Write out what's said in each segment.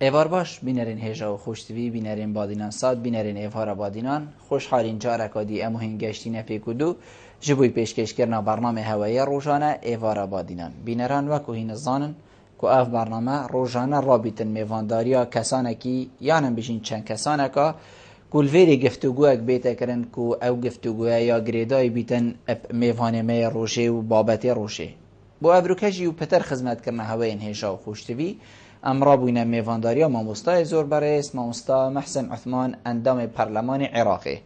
ایوار باش بینرین هجا و خوشتوی بینرین بادینان ساد بینرین ایوار بادینان خوشحالین جارکادی امو هنگشتی نپیکودو جبوی پیشکش کرنا برنامه هوایی روزانه ایوار بادینان بینران وکو هین زانن که اف برنامه روزانه رابطن میوانداریا کسانکی یانم بشین چند کسانکا کلویری گفتگوک بیتا کرن که او گفتگوه یا گریدای بیتن میوانه می روشه و بابت روشه بو ابروکجی و پتر خدمت کرنا هوایی هجا و خوشتوی امرا بوینه میوانداریا ماموستای زور برس ماموستا محسن عثمان اندام پارلمان عراقی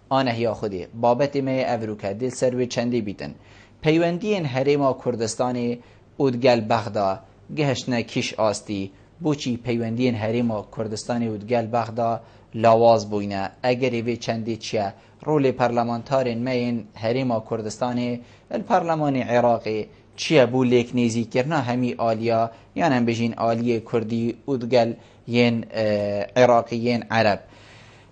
آنه هیا خودی بابت می افروکه دل سروی چندی بیتن پیوندین هریما کردستانی اودگل بغدا گهشنه کش آستی بوچی پیوندین هریما کردستانی اودگل بغدا لاواز بوینه اگر وی چندی چیه رول پارلمانتارین مین هریما کردستانی الپارلمان عراقی چیه بو لیک نیزی کرنا همی آلیا یعنی هم بجین آلیه کردی اودگل ین عراقی ین عرب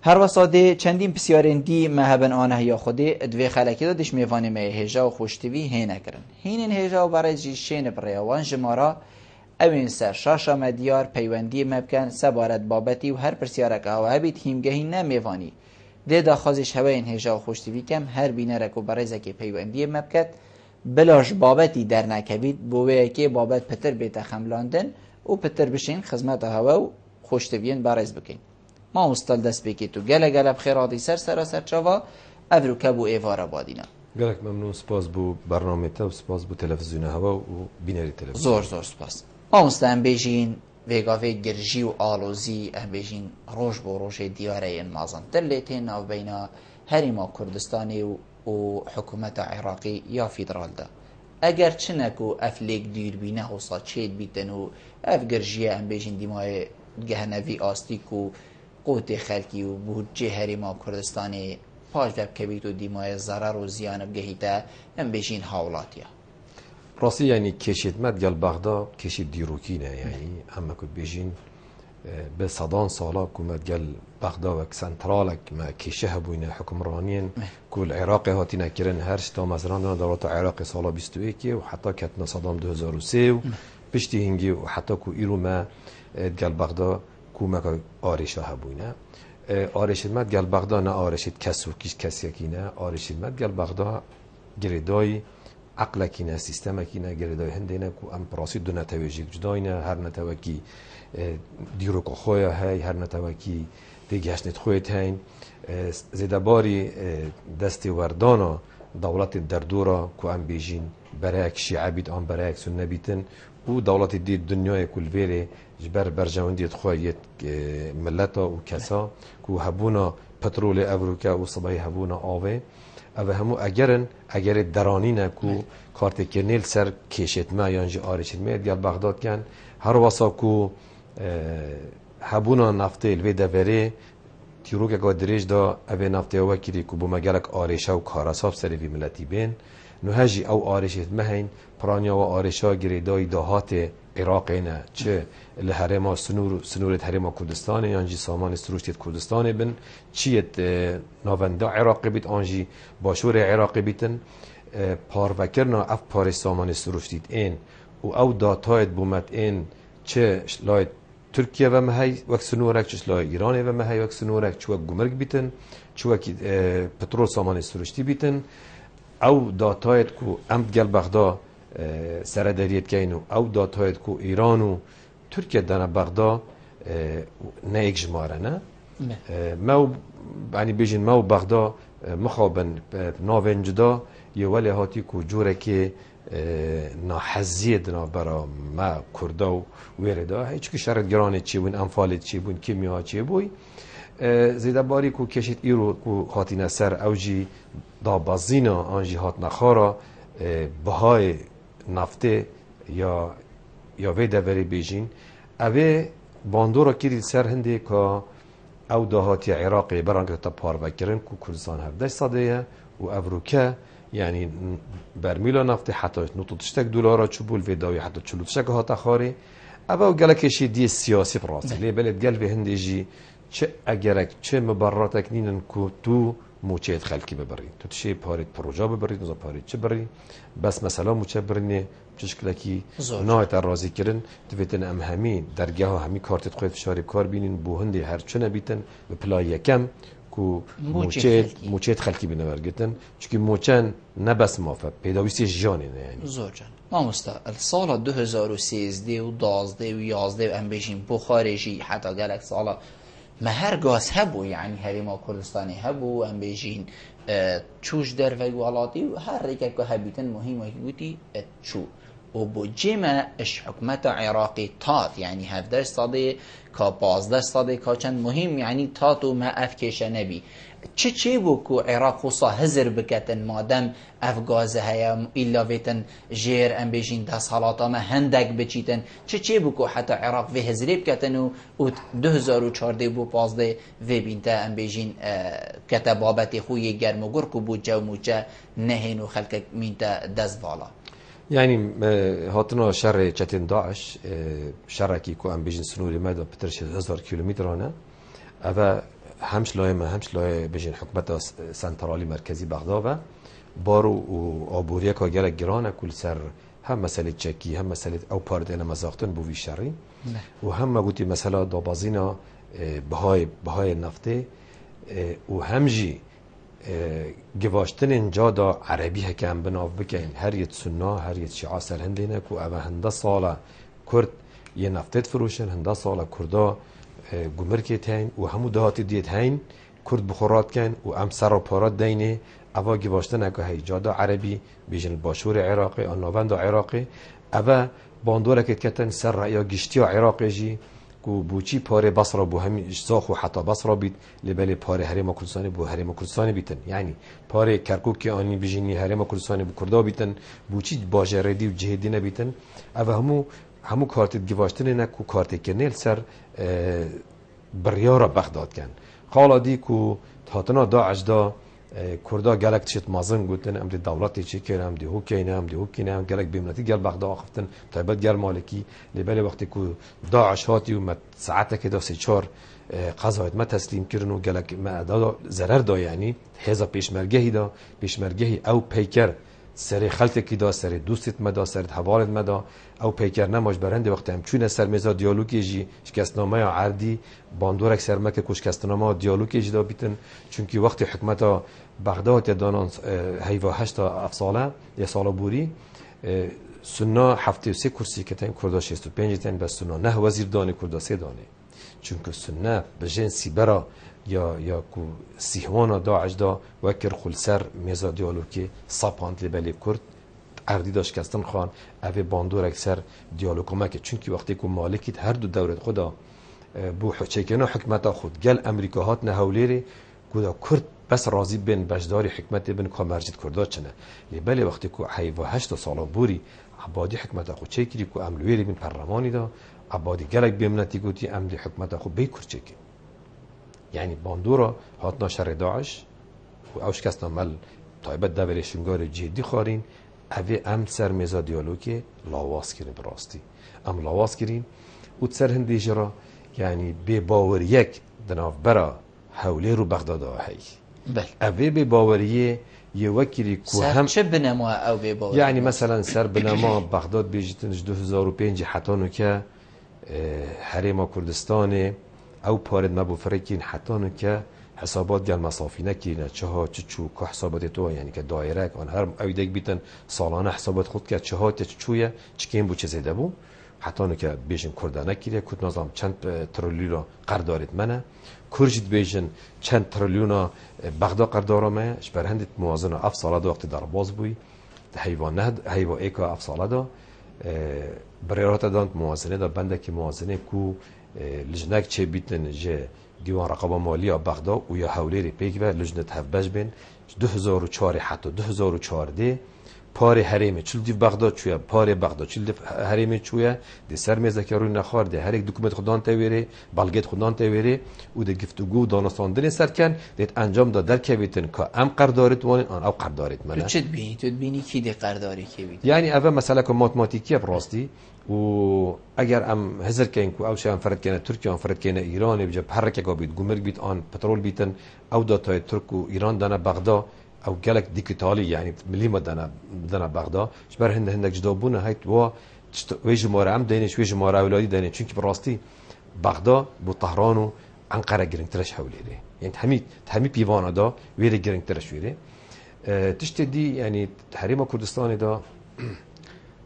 هر وساده چندین پسیارین دی مهبن آنه یا خوده دوی خلکی دادش میوانه می هجا و خوشتوی هینه کرن هینین هجا و برای جیشین بریوان جمارا اوین سر شاشا مدیار پیوندی مبکن سبارت بابتی و هر پرسیارک او هبید هیمگهی نمیوانی ده دا خوازش هوین هجا و خوشتوی کم هر بینه رکو برای زکی پیوندی مبکت بلاش بابتی در نکوید بوه که بابت پتر بیت خملاندن و پتر بشین خدمت هوا و خوشتوین برایز بکن ما مستل دست بکی تو گله گله بخیراتی سر چاوا افرو کبو ایوارا بادینا گلک ممنون سپاس بو برنامه تا و سپاس بو تلویزیون هوا و بینری تلویزیون زور سپاس ما مستن بیجین ویگاوی گرجی و آلوزی ام بیجین روش بو روش دیاره این مازن تلیتین او بینا هریما کردستانی و حکومت عراقی یا فیدرال ده اگر چنکو افلیک دیر بینه و ساچید بیتن و اف گرجیه ام بیجین دیمای گهنوی آستیکو قوت خلکی و بودجه هریما کردستانی پاش دب کبیت و دیمای ضرر و زیان بگهیده ام بیجین حولاتیا راستی یعنی کشید مد گل بغداد کشید دیروکی نه یعنی اما که بیجین به صدان سالا کمت گل بغداد و سنترالک ما کشه هبوینه حکمرانین کل عراق هاتی نکرن هر شتا مثلا دولت عراق سالا 21 و حتی کتنا صدام 2003 و پشتی هنگی و حتی که ایرو ما گل بغداد کومک آرشا هبوینه آرشید مد گل بغداد نه آرشید کس و کسی کی نه آرشید مد گل بغداد گریدای عقل کی نه سیستم کی نه گریدای هنده نه کو ام پراسی دو نتوجی جدای نه هر نتوکی دیرو کو خویا های هر نتوکی دیگهش نت خویت هین زیدباری دستی وردانا دولت دردورا کو ام بیجین برای شیعه بیت آن برای سنت بیتن و دولت دی دنیای کل ویره جبر برجواندیت خویت ملتا و کسا کو هبونا پترول افریقا و صبای هبونا آوه او همو اگر درانینه کو کارت کنیل سر کشت ما یانجی آرشت ما دیال بغداد کن هر واسا کو هبونا نفته الوی دوره تیروک اگه دریج دا اوه نفته وکیری کو بو مگلک آرشا و کارساب سری وی ملتی بین نو هجی او آرشت مهین پرانیا و آرشا گریدای دهات عراقی نه چه لحرما سنورت حرما کردستان یانجی سامان سروشتیت کردستان بن چیت ناوندا عراقی بیت آنجی باشور عراقی بیتن پاروکرنا اف پارش سامان سروشتیت این و او داتایت بومت این چه شلاید ترکیه و مهی وقت سنورک چه شلاید ایران و مهی وقت سنورک چه وقت گمرک بیتن چه وقت پترول سامان سروشتی بیتن او داتایت کو امد گل بغداد سردریت کینو او داتایت کو ایران و ترکیه دانا بغداد نه اجماعه نه ما یعنی بیشین ما بغداد مخابن ناونجدا یه ولی هاتی کو جوره که ناحزید نا برا ما کردا و ویردا هیچ که شرط گرانه چی بون انفالت چی بون کیمیا چی بوی زیده باری کو کشید ایرو کو هاتی نسر اوجی دا بازینا آنجی هات نخارا بهای نفته یا وی دوری بیجین اوه باندورا کردید سر هنده که او دهاتی عراقی برانگه تا پار بکرن که کردستان 17 صده و افروکه یعنی برمیلا نفته حتی $90 دلار چوبول ویداوی حتی 40 هاتا خاری اوه گلکشی دی سیاسی براسه لی بلد گل به هنده جی چه اگرک چه مبراتک نینن که تو موچه خلکی ببری تو تشی پارت پروژه ببری تو پارت چه بری بس مثلا موچه برنه چشکلکی نهایت راضی کردن دویتن ام همین درگاه همی کارت خود فشاری کار بینین بو هندی هر چه نبیتن به پلای کم کو موچه خلکی بنورگتن چون موچن نه بس مافه پیداویسی جانی نه یعنی زور جان مامستا سال 2013 و 12 و 11 ام بيجين بو خارجي حتى قالك سال ما هر غاز هبو يعني هريما كردستاني هبو ام بيجين چوش در ولاتی و هر ریکه که هبیتن مهمه گویی چو و با جمع اش حکمت عراقی تات يعني 17 ساده که 15 ساده که چند مهم يعني تاتو ما افکش نبی چه بو که عراق خصا هزر بکتن مادم افغازه هیا ایلا ویتن جیر ام بیجین دست حالاتا ما هندک بچیتن چه بو که حتی عراق وی هزری بکتن و 2014 بو 15 وی بینتا ام بیجین کتبابت خوی گرم و گرک بو جو موچه نهین و خلق مینتا دست بالا يعني هاتنا شر چتن داعش شرکی کو ام بیجین سنوری مدا پترش 1000 کیلومتر انا اوا همش لای بجین حکومت سنترالی مرکزی بغداد و بارو و آبوریا که گره گرانه کل سر هم مسئله چکی هم مسئله او پاردین مزاختن بوی شری و هم گوتی مسئله دابازینا بهای نفته و همجی گواشتن اینجا دا عربی هکم بناف بکن هر یه سنه هر یه شیعه سر هندینه که او هنده ساله کرد یه نفتت فروشن هنده ساله کردا گمرکی تاین و همو دهاتی دیت هین کرد بخورات کن و ام سر و پارات دینه اوا گواشتن اگه هیجادا عربی بیجن باشور عراقی آنوند عراقی اوا باندوره که کتن سر رأیا گشتی عراقی جی که بوچی پاره بصره بو همی اجزاخ و حتی بصره بید لبالی پاره حریم کردستانی بو حریم کردستانی بیتن یعنی پاره کرکوک که آنی بیجنی حریم کردستانی بو کردا بیتن بوچی باجردی و جهدی نبیتن اوا همو کارت گواشتن نکو کارت کنیل سر بریار بغداد کن خالا دی کو تاتنا داعش دا کردا گلک تشت مازن گوتن امر دولتی چی کنه ام دی هو کینه ام گلک بیمنتی گل بغداد اختن تایبت گل مالکی لباله وقتی کو داعش هاتی و مت ساعت که دا 3-4 قضایت ما تسلیم کردن و گلک ما دا ضرر دا یعنی هزا پیشمرگهی او پیکر سر خلط کی دا سر دوستت مدا سر حوالت مدا او پیکر نماش برنده وقت هم چون سر میزا دیالوگی جی شکستنامه عردی باندورک سرمک کشکستنامه دیالوگی جی دا بیتن چونکی وقت حکمت بغداد دانان هیوا 8 افساله یه سال بوری سنا 73 کرسی که تن کردا 65 تن بس سنا نه وزیر دانه کردا 3 دانه چونکه سنا به جنسی برا یا کو سیهوانا داعش دا وکر خلسر میزا دیالوگی ساپاند لبلی کرد اردی داشت کستن خان اوه باندور اکثر دیالوگ که چونکی وقتی که مالکیت هر دو دولت خدا بو چکینا حکمت خود گل امریکاهات نهولیری کدا کرد بس راضی بین بجداری حکمت بین که مرجد کردا چنه لبلی وقتی که حیوه 8 سالا بوری عبادی حکمت خود چکری که املویری بین پرلمانی دا عبادی گلک بیمنتی گوتی املی حکمت خود بیکر چکی یعنی باندورا هاتنا شر داعش و اوش کسنا مل تایبت دوره شنگار جدی خارین اوی ام سر میزا دیالوگی لاواز کرین براستی ام لاواز کرین او سر هندی جرا یعنی به باور یک دناف برا حوله رو بغداد آهی اوی به باوریه یه وکیلی که هم چه بنما او به باور یعنی مثلا سر بنما بغداد بیجتنش 2005 حتانو که حریم کردستان او پارد مبو فرکین حتانو که حسابات گل مسافی نکینه چه ها چه چو که حسابات تو یعنی که دایره آن هر اویدک بیتن سالانه حسابات خود که چه ها چه چویه چه کیم بو چه زیده بو حتانو که بیشن کرده نکیره کد نظام چند تریلیون قرارداد منه کرجید بیشن چند تریلیون بغداد قرارداد اش برهندت موازنه اف ساله دا وقت در باز بوی حیوان ایکا اف ساله دا برایات داد موازنه دا بنده که موازنه کو لجنک چه بیتن جه دیوان رقابه مالی بغداد و یا حولی پیک و لجنت هفبش بین 2004 حتی 2014 پاره حریم چل دیو بغداد چویا پاره بغداد چل دیو حریم چویا دی سر میزه که روی نخوارده هر یک دکومنت خودان تاویره بلگت خودان تاویره و دی گفتگو دانستاندن سر کن دیت انجام داد که بیتن که ام قرارداد وان آن او قرارداد منه تو چت بینی کی دی قراردادی کی بیت یعنی اول مسئله که ماتماتیکیه براستی و اگر ام هزر کن کو او شان فرد کنه ترکیه ام فرد کنه ایران بجا حرکه کو بید گمرک بید آن پترول بیتن او داتای ترک و ایران دانا بغداد او گلک دیجیتالی یعنی ملی دانا بغداد شبر هندک جدا بونه هیت و ویج ماره ام دینش ویج ماره اولادی دینه چون که براستی بغداد بو طهران و انقره گرنگترش حولیه یعنی همی پیوانه دا ویری گرنگترش ویره تشت دی یعنی حریم کردستان دا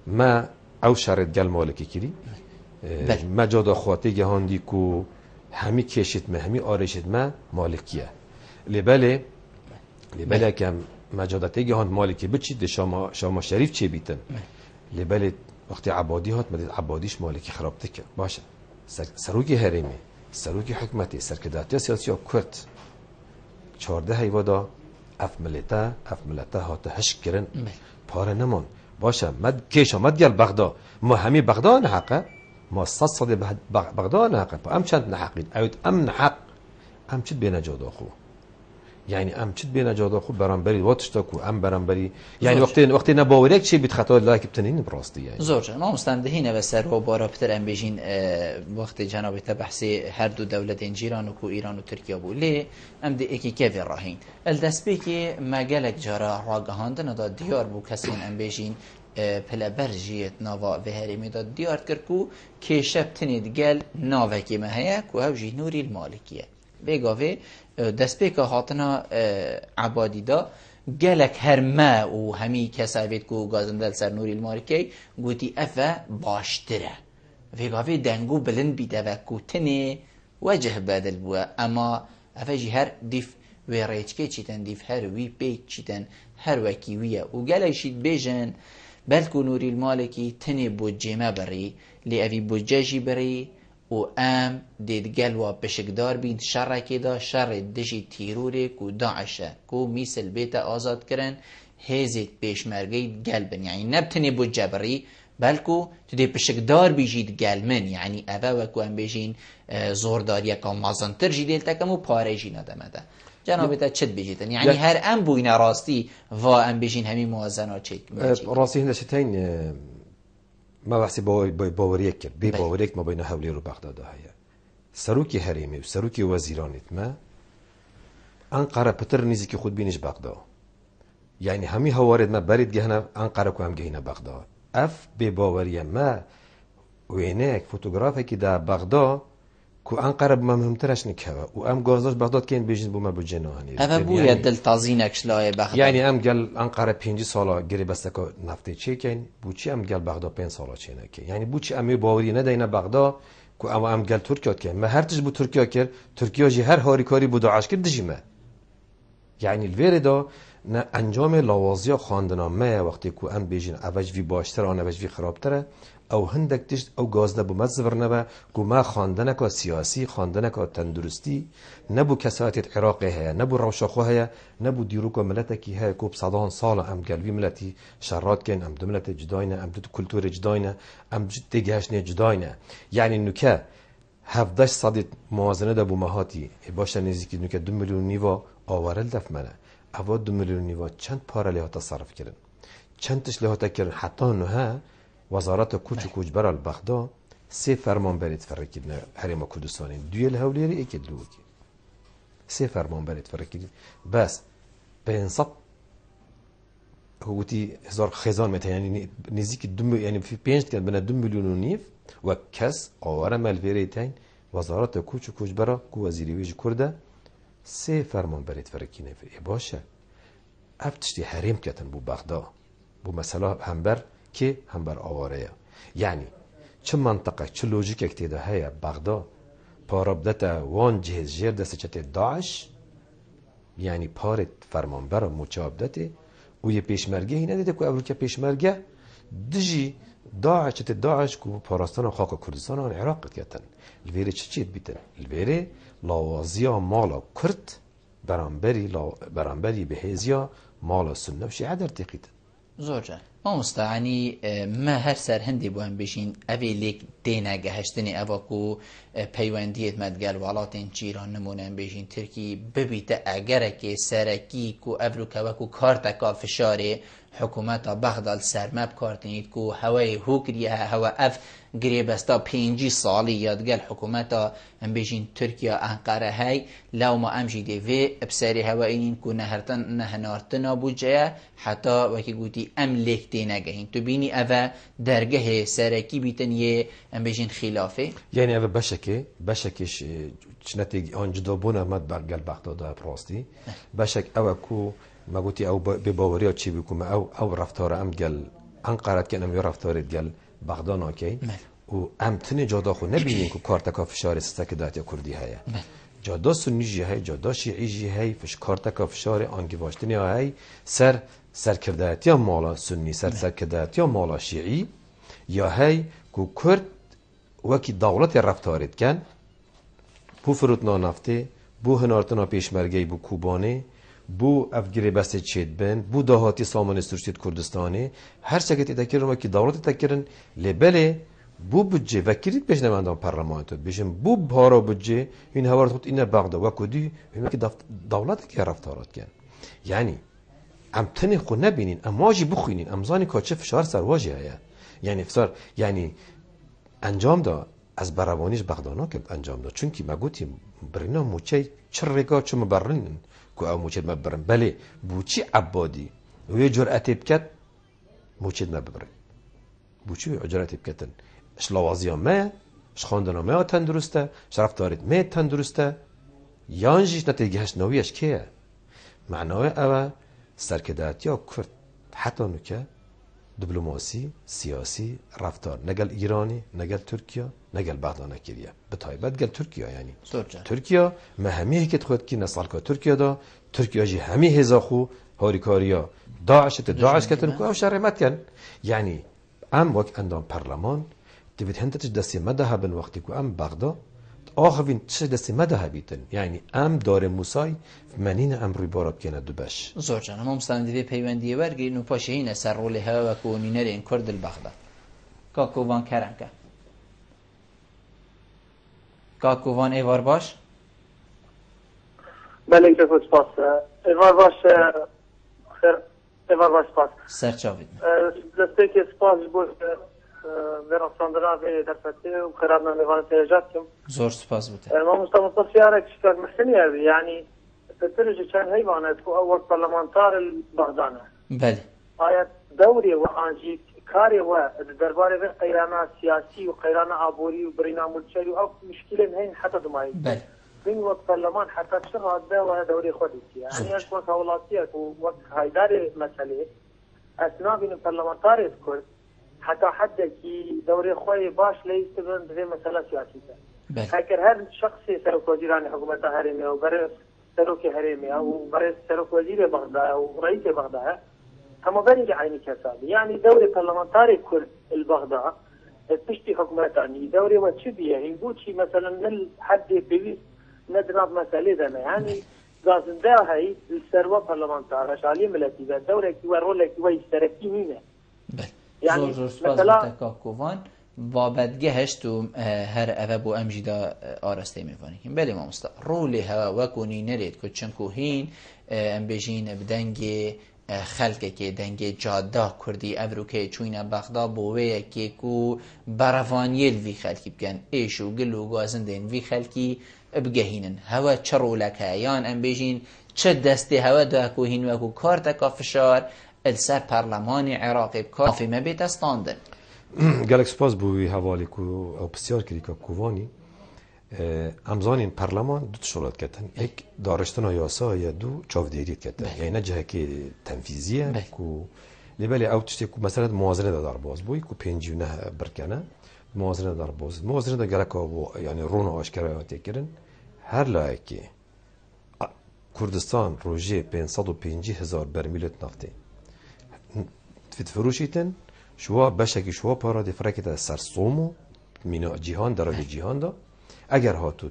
ما او شرط گل مالکی کری ما جادا خواته گهاندی کو همی کشید ما همی آرشید ما مالکیه لباله کم ما جادا گهاند مالکی بچید شما شریف چه بیتن لباله وقتی عبادی هات مدید عبادیش مالکی خراب تکه باشه سروکی حریمی سروکی حکمتی سرکداتی سیاسی کرد 14 هیوادا اف ملتا هات هشت کرن پاره نمان باشه مد کیش مد گل بغداد ما همی بغداد حقه ما صد بغداد حقه ام چند نحقید اوید ام نحق ام چید بین جادا خو یعنی ام چید بین جادا خو برانبری واتشتا کو ام برانبری یعنی وقتی نباوریک چی بیت خطا لایک بتنین براستی یعنی زور ما مستندهینه و سر و بارا پتر ام بيجين وقت جناب بحثی هر دو دولتین جیران و کو ایران و ترکیه بو لی ام دی اکی کیف راهین الدسبی که مگلک جارا راگهاندن دا دیار بو کسین ام بيجين پلا برجیت نوا و هریمی دا دیار کرکو که شب تنید گل ناوکی مهیا کو هوجی نوری المالکیه بگاوه دسبی که هاتنا عبادی دا گلک هر ما و همی کسابید کو گازندل سر نوری المالکی گوتی افا باشتره ویگاوی دنگو بلند بیده و کوتنه وجه بدل بوا اما افا جی هر دیف وی ریچکه چیتن دیف هر وی پیچ چیتن هر وکی ویه و گلایشید بیجن بلکو نوری المالکی تنه بوجه ما بری لی اوی بوجه جی بری و ام دید گلوا بشکدار بید شر که دا شر دشی تیروره کو داعشه کو میسل بیت آزاد کرن هزید پیشمرگی گلبن یعنی نبتنی بود جبری بلکو تو دی بشکدار بیجید گلمن یعنی اوه وکو ام بیجین زورداری که مازنتر جیدیل تکمو پاره جی ندمده جنابی تا چد بیجیدن یعنی هر ام بوین راستی و ام بیجین همین موازنات چید راستی هندشتین ما بحثی باوریک کرد بی باوریک ما بین حولی رو بغداد هیا سروکی حریمی و سروکی وزیرانیت ما انقره پتر نیزی که خود بینش بغداد یعنی همی هوارد ما برید گهنه انقره که هم گهنه بغداد اف بی باوری ما وینک فوتوگرافه که در بغداد کو انقره بما مهمترش نکه و ام گازداش بغداد که این بیشن بوما بو جناهانی اوه بوید دل تازینکش لای بغداد یعنی ام گل انقره 5 سالا گری بسته که نفته چه کن بوچی ام گل بغداد 5 سالا چه نکه یعنی بوچی امی باوری ندینه بغداد کو ام گل ترکیه کن ما هر تش بو ترکیه کرد ترکیه جی هر هاری کاری بو داعش کرد دجیمه یعنی الویر دا نه انجام لوازیا خواندنامه وقتی کو ام بیشن اوج وی باشتر آن اوج وی خرابتره او هندک تشت او گازده بو مزور نبا گو ما خواندنه که سیاسی خواندنه که تندرستی نبو کساتت عراقی هیا نبو روشاخو هیا نبو دیروکو ملتا کی هیا کو بصدان سال ام قلبی ملتی شرات کن ام دو ملت جداینه ام دو کلتور جداینه ام دیگهشنه جداینه یعنی نوکه 17 صدت موازنه دا بو مهاتی باشه نزدیکی نوکه 2 میلیون نیوا آورل دف منه اوا 2 میلیون نیوا چند پاره لها تصرف کردن چند تش لها کردن حتی نوها وزارت کوچ و کوچبر البغداد 3 فرمان برید فرکیدن حریم کردستانی دویل هولیری ایک دوکی 3 فرمان برید فرکیدن بس به انصاف هوتی هزار خزان مت یعنی نزدیک 2 یعنی فی 5 کن بنا 2 میلیون و نیف و کس آواره ملویریتین وزارت کوچ و کوچبر کو وزیری ویج کرده 3 فرمان برید فرکینه باشه افتشتی حریم کتن بو بغداد بو مثلا همبر که هم بر آواره یعنی چه منطقه چه لوژیک اکتیده هیا بغداد پارابدت وان جهز جیر دست چت داعش یعنی پارت فرمانبر مچابدت و یه پیشمرگه هی ندیده که اول که پیشمرگه دجی داعش چت داعش کو پاراستان خاک کردستان و عراق کتن الویره چه چید بیتن الویره لاوازیا مالا کرد برانبری به هزیا مالا سنه و شیعه در تقیدن زۆر جار مامۆستاانی ما هەر سەر هەندێ بۆ هەم بێژین ئەوێ لێک دێنە گەهشتنی ئەوەکو پەیوەندیت مەدگەل وڵاتێن چیران نمونەن بێژین ترکی ببیتە ئەگەرەکێ سەرەکی و ئەڤروکەوەکو کارتەکا فشارێ حکوومەتە بەغداد سەرمە بکارتنیت و هەوای هوکریە هەوە ئەف گرێبەستا 5 ساڵی یادگەل حکوومەتە ئەم بێژین تورکیا ئەنقەرە هەی لاومە ئەمژی دێوێ ئەبسەری هەوائینین و نەهەنارتنا بوجەیە حتا وەکی گوتی ئەم لێک تێنەگەهین تو بینی ئەvە دەرگەهێ سەرەکی بیتنیە ئەم بێژین خلافێ یعنی ئەvە بەشێکیش چنەتێکی ئەوان جدابوونە مەد بەرگەل بەغدادا پڕاستی بەشێک ئەوە کو مەگوتی ئەو بێباوەریە چی بکومە ئەو ڕەفتارە ئەم گەل ئەنقەرەتکەن ئەم ڕەفتارێت گەل بەغدا ناکەی و ئەم تنێ جادا خو نەبینین و کارتەکە فشاری سەکە داتیا کوردی هەیە جادا سنیژی هەی جادا شیعیژی هەی کارتەکە فشاری ئانگیڤاشتنی هەی سەرکردایەتیا ماڵە سنی سەرکردایەتیا ماڵە شیعی یا هەی کو کورد وەکی دەوڵەتی ڕەفتارێتکەن بۆ فرۆتنا نەفتێ بۆ هەنارتنا پێشمەرگەی بۆ کوبانێ بو افگری بسته چید بن بو دهاتی سامان سرچید کردستانی هر چه که تکرن و که دولت تکرن لبله بو بودجه وکیلیت بهش نمیدن پارلمانت بهشم بو بارا بودجه این هوارد خود اینه بغدا و کدی این که دولت که رفتارات کن یعنی ام تنی خو نبینین اماجی بخوینین امزانی کاچه فشار سرواجی هیا یعنی فشار یعنی انجام دا از بروانیش بغدانا کرد انجام دا چون که مگوتی برینا موچه چرگا چه مبررین که او موچید مبرن بله بوچی عبادی و یه جرأتی بکت موچید مبرن بوچی جرأتی بکتن اش لوازی ها ما اش خواندن ها ما تندرسته شرف دارید ما تندرسته یانجیش نتیگهش نویش که معنای اوه سرکداتی ها کرد حتی نکه دیپلماسی سیاسی رفتار نگل ایرانی نگل ترکیه نگل بغداد نکریه به تایبت گل ترکیه یعنی ترکیه مهمیه که خود کی نسال که ترکیه دا ترکیه جی همی هزاخو هاریکاریا داعش کتن کو او شرمت کن یعنی ام وقت اندام پارلمان دوید هندتش دستی مذهبن وقتی کو ام بغداد آخوین چه دستی مذهبیتن یعنی ام داره موسای منین ام روی باراب کنه دو بش زور جان ما مستندی پیوندی ورگی نو پاشین سر رول ها و کونینرین کرد البغداد کاکووان کرنکه کاکووان ایوار باش بله که خود سپاس ایوار باش خیر ایوار باش سپاس سرچاوید دسته که سپاس بود براساندنا به درفته و خیراتنا لیوان تیجات کم زور سپاس بود ما مستمصف یاره کشتاک محسنی هذه يعني تترجي كان هيبانات هو أول برلمانتار البغدانة بله آيات دوري وآنجي كاري ودرباري بين قيرانا سياسي وقيرانا عبوري وبرينا ملتشري أو مشكلة هين حتى دمائي بله من وقت برلمان حتى شرها الدولة دوري خودتي يعني أنت وقت أولاتيك ووقت هايداري مسألة أثناء بين البرلمانتار يذكر حتى حد كي دوري خوي باش ليس تبن زي مسألة سياسية فكر هر شخص سرق وزيران حكومة هرمية وبرس سرق هرمية وبرس سرق وزير بغداد أو رئيس بغداد هم بني عيني كساد يعني دوري برلمانتاري كل البغداد تشتي حكومتاني دوري وتشبيه يقول شيء مثلا من حد بيويس ندرب مسألة ذا يعني لازم ده هاي السروة برلمانتار شالي ملتي ذا دوري كي ورولة كي ويشتركي هنا يعني مثلا کاکووان بابدگهشت و هر اوه بو امجیدا آرسته میفانی کن بله ما مستا رولی ها وکونی نرید که چنکو هین ام بجین بدنگ خلقه که دنگ جاده کردی افروکه چوین بغدا بوه که کو بروانیل وی خلقی بکن ایشو گلو گازن دین وی خلقی بگهینن هوا چه رولک یان ام بجین چه دسته هوا دا کو هین وکو کارتکا فشار السر پارلمان عراقی کافی مبیت استاندن گلک سپاس بوی حوالی کو او بسیار کردی که کووانی امزان پارلمان دو شغلات کردن یک دارشتن یاسا یا دو چاودیری کردن یعنی نه جهه که تنفیزیه کو لیبلی او تشتی کو مثلا موازنه دار باز بوی کو 59 برکنه موازنه دار باز موازنه دا گلک او یعنی رون آشکارات کردن هر لایکی کردستان روزی 550,000 برمیل نفتی فروشیتن شوا بشکی شوا پارا دی فرکت سر سومو مینا جهان درای جهان دا اگر هاتو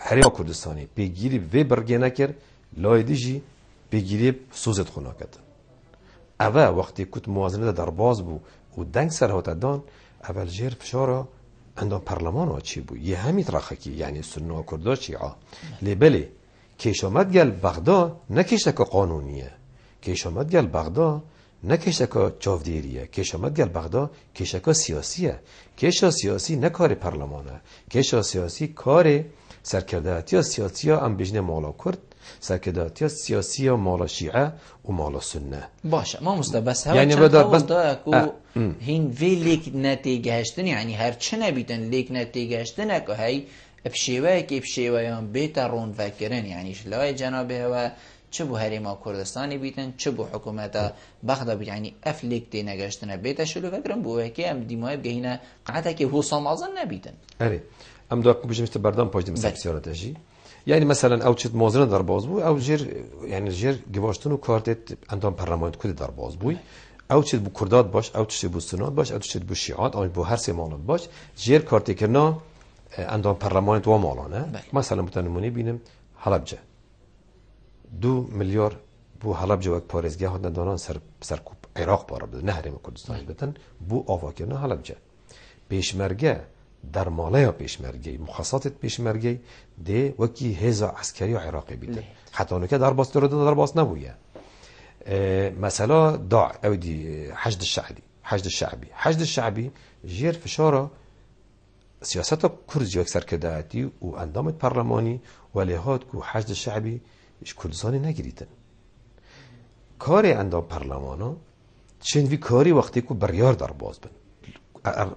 هریا کردستانی پیگیری و برگه نکر لایدیجی پیگیری سوزت خونا کتن اوه وقتی کت موازنه در باز بو و دنگ سر هات دان اول جیر فشارا اندام پارلمان ها چی بو یه همیت راخکی یعنی سنو و کردا شیعه لیبلی کیشامد گل بغدا نکیشته که قانونیه کیشامد گل بغدا نکیشته که چاودیریه کیشامد گل بغدا کیشه که سیاسیه کیشا سیاسی نه کار پارلمانه کیشا سیاسی کار سرکرداتی سیاسی ام بجنه مالا کرد سرکرداتی سیاسی مالا شیعه و مالا سنه باشه ما بس هوا یعنی چند بس دا اکو هین وی لیک نتیگه هشتن یعنی هر چه نبیتن لیک نتیگه هشتن اکو هی بشیوه که بشیوه هم بیتا رون فکرن یعنی شلای جنابه هوا چه بو حریما کردستانی بیتن چه بو حکومت بغدا بیت یعنی اف لیک دی نگشتن بیتا شلو فکرن بو که ام دیمای بگهینه قاعده که حسام آزن نبیتن اره ام داک بجمشت بردام پاجدیم سیارتشی یعنی مثلا او چت موازنه در باز بو او جر یعنی جر گواشتن و کارت اندام پارلمان کد در باز بو او چت بو کردات باش او چت بو سنات باش او چت بو شیعات او بو هر سه مالات باش جر کارت کرنا اندام پارلمان تو مالانه مثلا متنمونی بینم حلبجه 2 میلیارد بو حلبجه وقت پارێزگاه هات ندانان سرکوب عراق باره بده نه هرم کردستان بدن بو آوا کردن حلبجه پیشمرگه در ماله یا پیشمرگی مخصصات پیشمرگی ده وکی هزا عسکری و عراقی بیده حتی اونو که در باس در باس نبویه مثلا داع او دی حشد الشعبی جیر فشارا سیاست کرد جو اکثر کردهاتی و اندام پارلمانی ولی هات که حشد الشعبی کردستانی نگیریدن کار اندام پارلمانا چند وی کاری وقتی که بریار در باز بند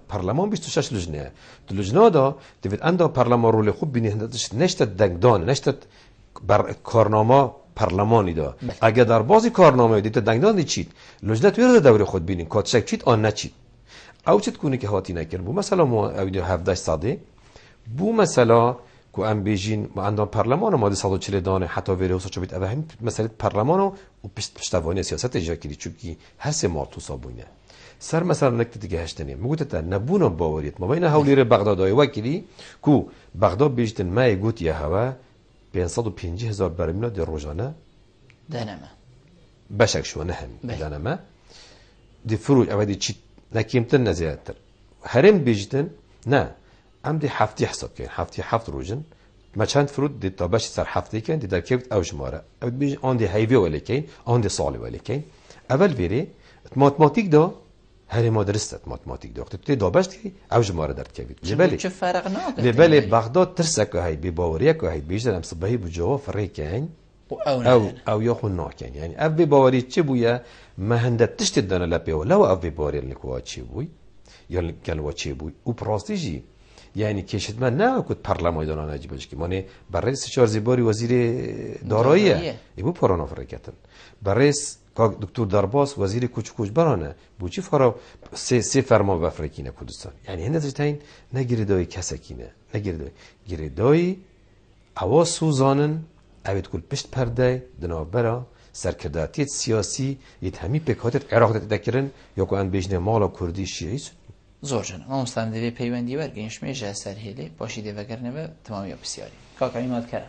پارلمان 26 لجنه تو لجنه دا دوید اندام پارلمان رول خوب بینی هندش نشت دنگدان نشت بر کارنامه پارلمانی دا اگه در بازی کارنامه دیت دنگدان دی چید لجنه توی دوره خود بینین کاتشک چید آن نچید او چید کنی که هاتی نکرد بو مثلا ما او 17 ساده بو مثلا کو ام بیجین ما اندام پارلمان ماده 140 دانه حتی ویرو سو بیت اوهم مسئله پارلمان و پشتوانی سیاست اجرا کردی چونکی هر سه مال تو صابونه سر مثلا نکته دیگه هشتنی میگوت تا نبونا باوریت ما بین هولیر بغداد وکیلی کو بغداد بیشتن ما گوت یا هوا 550,000 برمیل در روزانه دنما بشک شو نه هم دنما دی فروج اودی چی نکیمتن نزیاتر هرم بیشتن نه ام دی هفته حساب کن هفت روزن ما چند فرود دی تابش سر هفته کن دی در کیفت او شماره او بیش آن دی هیوی ولی کن آن دی سالی ولی کن اول ویری ماتماتیک دا هر ما درست ماتماتیک دا وقتی تو دابش دی او شماره در کیفت لبلی چه فرق ناده لبلی بغداد ترسه که هی بی باوریه که هی بیشتر ام صبحی بجوا فرق کن او یا خون ناکن یعنی او بی باوری چه بویه مهندت تشت دانه لپی ولو او بی باوری لکوا چی بوی یا کلوا چی بوی او پراستیجی یعنی کشت من نه کد پارلمان دانه نجیبش که مانه برای سچار زیباری وزیر داراییه ای بو پرانا فرکتن برای دکتر درباس وزیر کوچ برانه بو چی فرا سه فرمان و فرکینه کردستان یعنی هنده تاین نگیردای کسکینه گیردای اوا سوزانن اوید کل پشت پرده دنابرا سرکرداتیت سیاسی یت همی پکاتت عراق دکرن یا که ان بیجنه مالا کردی شیعی زور جان ما مستندوی پیوندی برگنش میشه سر هیله باشیده وگرنه به تمامی بسیاری کاک عیمات کرک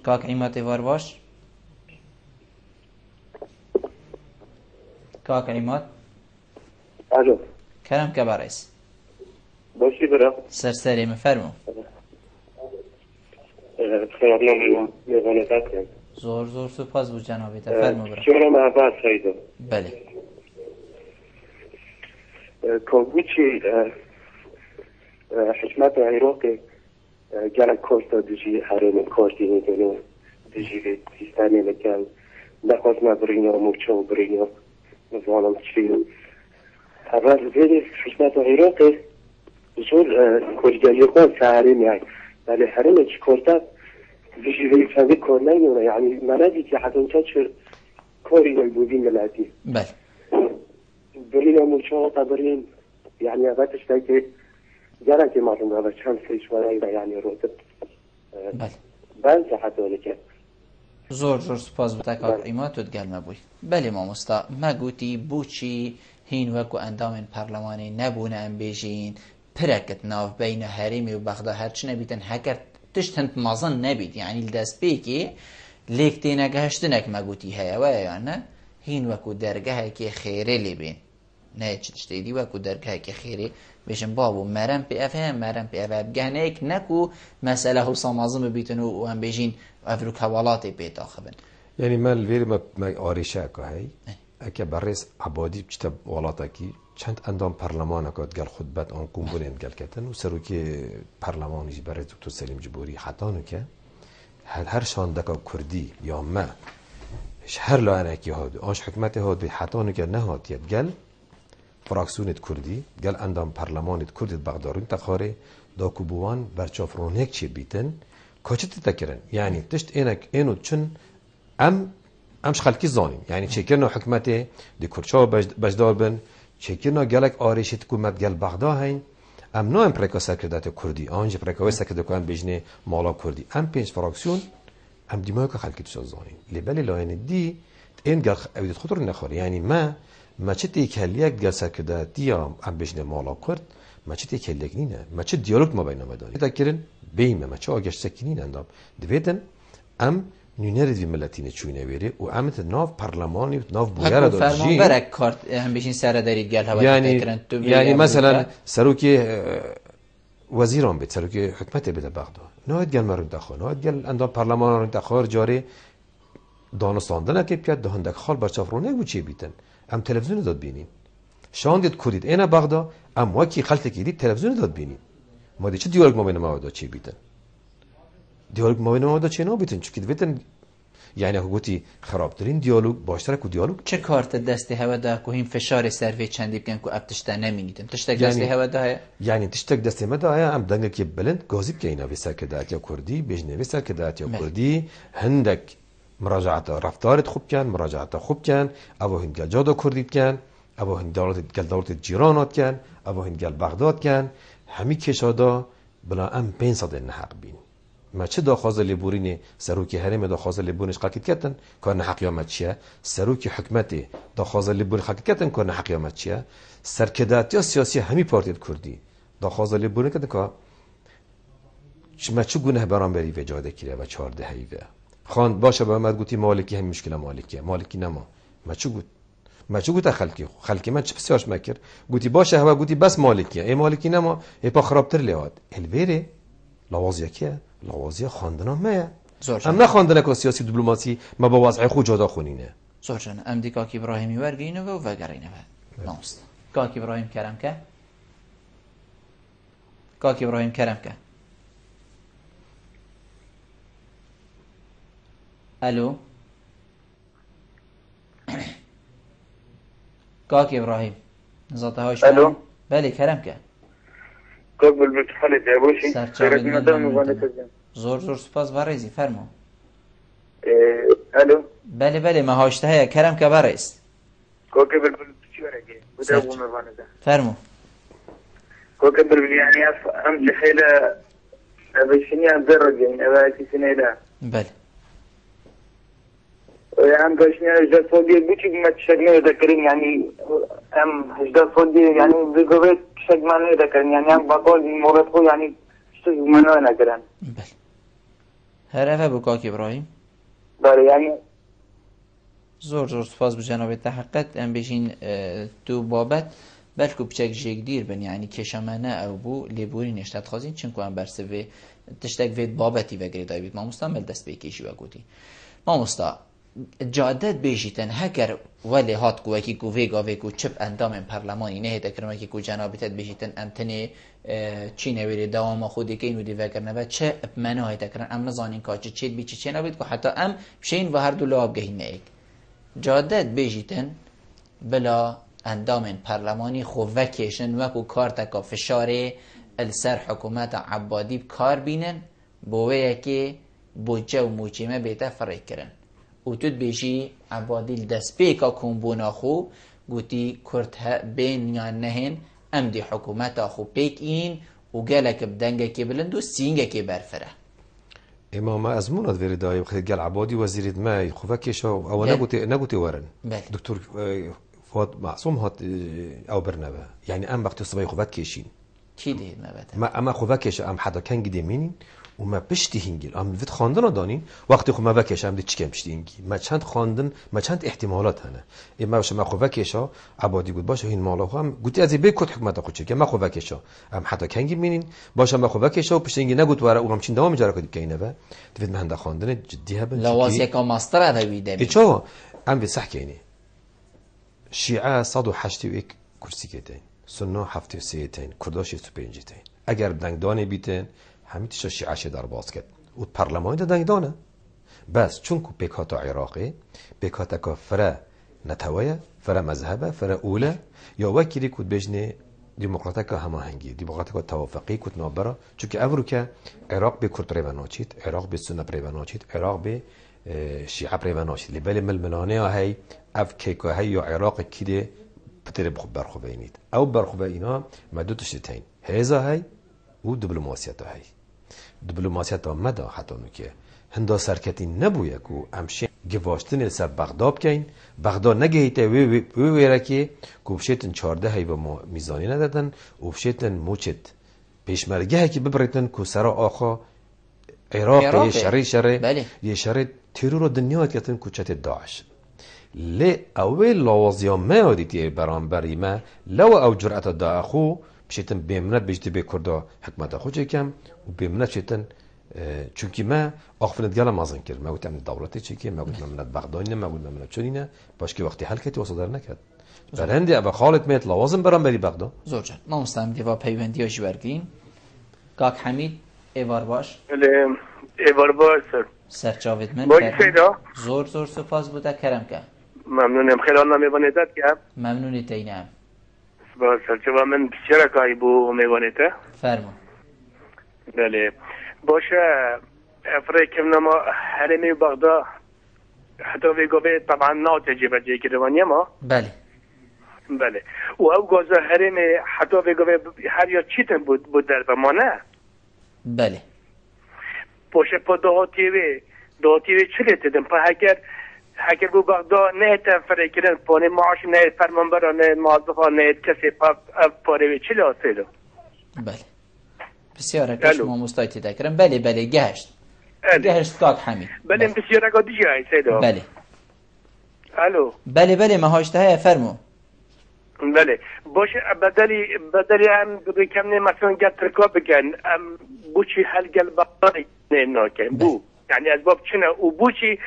کاک عیمات وار باش کاک عیمات الو کرم که برایس باشی برم سرسری مفرمو خیابنا میوانه دستیم زور سپاس بود جنابی تفرمو برم شما عباس سیدو بله کوچی حکمت عراق گرک کوستا دیجی حرم کوستی میدونم دیجی سیستانی لکن نخواست نبرینیا موچو برینیا نظام چی اول زیر حکمت عراق زور کلگلی خواه سهرم یعنی ولی حرم چی کوستا دیجی وی فهمی کار نمیونه یعنی مندی که حتی اونچه چه کاری بودی ملدی بله برینیا موچو برین يعني أبغى تشتكي جرت ما تنقل كم سيش ولا يعني روتب بله حتى ولك زور سپاس بود تکار ایماتو دگل مبوی بله ما مستا مگوتی بوچی هین وکو اندام پارلمانی نبونه ام بیجین پرکت ناف بین حریمی و بغدا هرچی نبیتن هکر تشتنت مازن نبید یعنی الدست بیکی لێک تێنەگەهشتنێک مەگوتی هەیەوە یان نە هین وەکو دەرگەهێکی خێرێ لێ بێن نایە چ شتێکی وەکو دەرگەهێکی خێرێ بێژم بابوو مەرەم پێ ئەفێ مەرەم پێ ئەڤە بگەنەیەک نەکو مەسەلە هەوسەمازم ببیتن و ئەم بێژین ئەڤروک هەواڵاتی پێتاخبن يعني ما الفير ما آريشاك هاي أكيا برئيس عبادي بجتا ولاتاكي چند اندام برلمان اكاد قال خطبت آن قنبلين قال كتن وسروكي برلمان يجي برئيس دكتور سليم جبوري حتى نوكا هر شاندكا كردي يا ما هر لا أنا كي هاد آنش حكمته هاد حتى نوكا نهاد يد قال فراكسيون كردي قال اندام برلمان كردي بغدارون تخاري دا كوبوان برچافرونك چي بيتن كاچت تذكرن يعني تشت انك انو چن امش خلقی زانیم یعنی چکرنا حکمته دی کرچا بجدار بن چکرنا گلک آریش حکومت گل بغدا هین ام نو ام پرکا سرکردت کردی آنج پرکاوی سرکرده کن بجنه مالا کردی ام پنج فراکسیون ام دیمای که خلقی توش زانیم لبلی لاین دی این گل اویدت خطر نخوری یعنی ما چه تیکلیک گل سرکردتی ام بجنه مالا کرد ما چه تیکلیک نینه ما چه دیالوگ ما بین ما داریم تذکرن بیمه ما چه آگش سکنین اندام دویدن ام نونرد وی ملتینه چوینه ویری و امت ناف پارلمانی ناف بویره داد فرمان برک کارت هم بشین سر دارید گل هوا یعنی مثلا سروکی وزیران بید سروکی حکمت بده بغداد نهایت گل مرون دخواه نهایت گل اندام پارلمان رو دخواه جاری دانستاندن اکیب کرد دهندک خال برچافرونه گو چی بیتن ام تلویزیون داد بینین شان دید کردید اینا بغداد ام واکی خلطه که دید تلویزیون داد بینین ما دی چه دیالوگ ما بین ما چی بیتن دیالوگ ما بین ما چه نبیتن چون که دویتن یعنی هوتی خرابترین دیالوگ باشتره کو دیالوگ چه کارت دستی هوا ده کو این فشار سروی چندی بگن کو ابتشته نمیگیدم تشتک دستی هوا ده یعنی تشتک دستی ما ده ام دنگ که بلند گازیب که اینا وسر کدات یا کردی بجنه وسر کدات یا کردی هندک مراجعات رفتارت خوب کن مراجعات خوب کن او هند گل جادا کردید کن او هند دولت جیرانات کن او هند گل بغداد کن همی کشادا بلا ام 500 نحق بین ما چه داخواز لیبورینه سروکی حریم داخواز لیبورینش قاکید کردن کار حقیقت چیه سروکی حکمتی داخواز لیبورین قاکید کردن کار حقیقت چیه سرکداتی سیاسی همی پارتیت کردی داخواز لیبورین کردن که ما چه گونه برانبری وجاده کیه و 14 هیوه خان باشه به من گویی مالکی هم مشکل مالکی نما ما چه گویی خلقی من چه بسیارش مکر گویی باشه هوا گویی بس مالکیه ای مالکی نما ای پا خرابتر لیاد الویره لوازیه کیه لوازیه خواندن هم ام نه خواندن که سیاسی دیپلماسی ما با وضع خود جدا خونینه زور جان ام دی کاکی ابراهیمی ورگینه و وگرینه ناست کاکی ابراهیم کرم که کاکی ابراهیم کرم که الو کاکی ابراهیم نزاته هاش الو بله کرم که قبل بتحلي دابوشي زور سپاس برزی فرمو الو بله ما هاشته هيا کرم که برز قبل بتشورك ودابو مفانده فرمو قبل يعني امشي خيله بشني ادرج يعني اباكي سنيلا بله يعني بشني جا صودي بيجي ما تشغلني ذكرين يعني ام هجدا صودي يعني بيقول شجمانه ذكرين يعني ام بقول مورد خو يعني شجمانه نكرن بله هرفه بو کاکی ابراهیم بله يعني زور سپاس به جناب تحقیقت ام بشین تو بابت بلکو بچک جگدیر بن یعنی کشمانه او بو لیبوری نشتت خوازین چنکو هم برسه و تشتک وید بابتی وگری دای بید ما مستعمل دست بیکیشی و گوتی ما مستا جادت بیشیتن هکر ولی هات قوکی کو ویگا ویگو چپ اندام پرلمانی نه دکرمکی کو جنابیتت بیشیتن امتنه چی نویری دوام خودی که اینو دی وگرنه و چه منای دکرن ام نزانین که چه بیچی چه نبید که حتی ام بشین و هر دو لعاب گهین ایک جادت بیشیتن بلا اندام پرلمانی خوب وکیشن وکو کار تکا فشار السر حکومت عبادی کار بینن بوه که بوجه و موچیمه بیتا فرق کرن و تو بیشی عبادی دست بیکا کنبونا خو گوتی کرد بین یا نهن ام دی حکومت خو بیک این و گلک بدنگه که بلند و سینگه که برفره امام ازمونات ویری دایم خیلی گل عبادی وزیرید ما خوبه کشا او نگوتی ورن دکتر فواد معصوم هات او برنبه یعنی ام وقتی صبای خوبت کشین کی دید ما اما خوبه کشا ام حدا کنگ دیمینین و ما پشتی هنگیل ام وقت خواندن دانین وقتی خو ما وکشم دی چی کم پشتی هنگی ما چند خواندن ما چند احتمالات هنه ای ما باشه ما خو وکشا عبادی بود باشه این مالا خو هم گوتی از به کد حکومت خو چه که ما خو وکشا ام حتی کنگی مینین باشه ما خو وکشا و پشتی هنگی نگوت وره او هم چین دوام جرا کدی کینه و دوید من هند خواندن جدی هبن لواز یک ماستر ادبی ده ایچو ام به صح کینه شیعه 181 کرسی کتین سنه 73 تین کرداش 25 تین اگر دنگدانه بیتن همیتش شیعه در باز کرد و پارلمان دنگدانه بس چون که بکاتا عراقی بکاتا که فرا نتوایه فرا مذهبه فرا اوله یا وکیلی کود بجنه دموکراتا که هماهنگی دموکراتا که توافقی کود نابرا چون که افرو که عراق به کرد ریواناچید عراق به سنه ریواناچید عراق به شیعه ریواناچید لبل ململانه های اف کیکو های یا عراق کیده بتر برخوبه اینید او برخوبه اینا مدود شتین هزا های و دیپلماسیت های دیپلماسیت مده حتی نو که هندا سرکتی نبویه کو امشه گواشتن سر بغداد کین بغداد نگهیته وی رکی کوبشتن 14 های و میزانی ندادن وبشتن موچت پیشمرگه کی ببرتن کو سرا آخا عراق شری یه شری ترور دنیا کتن کوچت داعش لی اول لوازیا ما دیتی برانبری ما لو او جرأت داخو بشتن بمنت بجتی به کردا حکمت خو چکم و بمنت شتن چونکی ما آخفنت گلا مازن کرد ما گفتم دولتی چکی ما گفتم من بغداد ما گفتم من چونینه باش که وقتی حل کردی وصل در نکرد برندی ابا خالد میت لوازم برانبری بغداد زور جان ما مستم دیوا پیوندیاش برگین کاک حمید ایوار باش ایوار باش سر جاوید من باش سیدا زور سپاس بوده کرم که ممنونم خیلی میوانیت که ممنونی تینم با سرچه من بسیار کاری بو میوانیت فرمو بله باشه افرای کم نما حرمی بغداد حتی ویگوه طبعا ناتجی بجه کروانی ما بله و او گازه حرمی حتی ویگوه هر یا چیتن بود در بمانه بله باشه پا دهاتیوی چلی تدن پا هکر بو بغداد نه تفره کردن پانه معاش نه فرمانبرا نه موظفا نه کسی پاره چلی آسیدو بله بسیار کش ما مستایتی دکرم بله گشت کاک حمید بله بسیار اگه دیجی های سیدو بله الو بله مهاشته های فرمو بله باشه بدلی هم بکم نه مثلا گت ترکا بگن بوچی هل گل بغداد نه ناکن بو يعني أسباب شنو وبوشي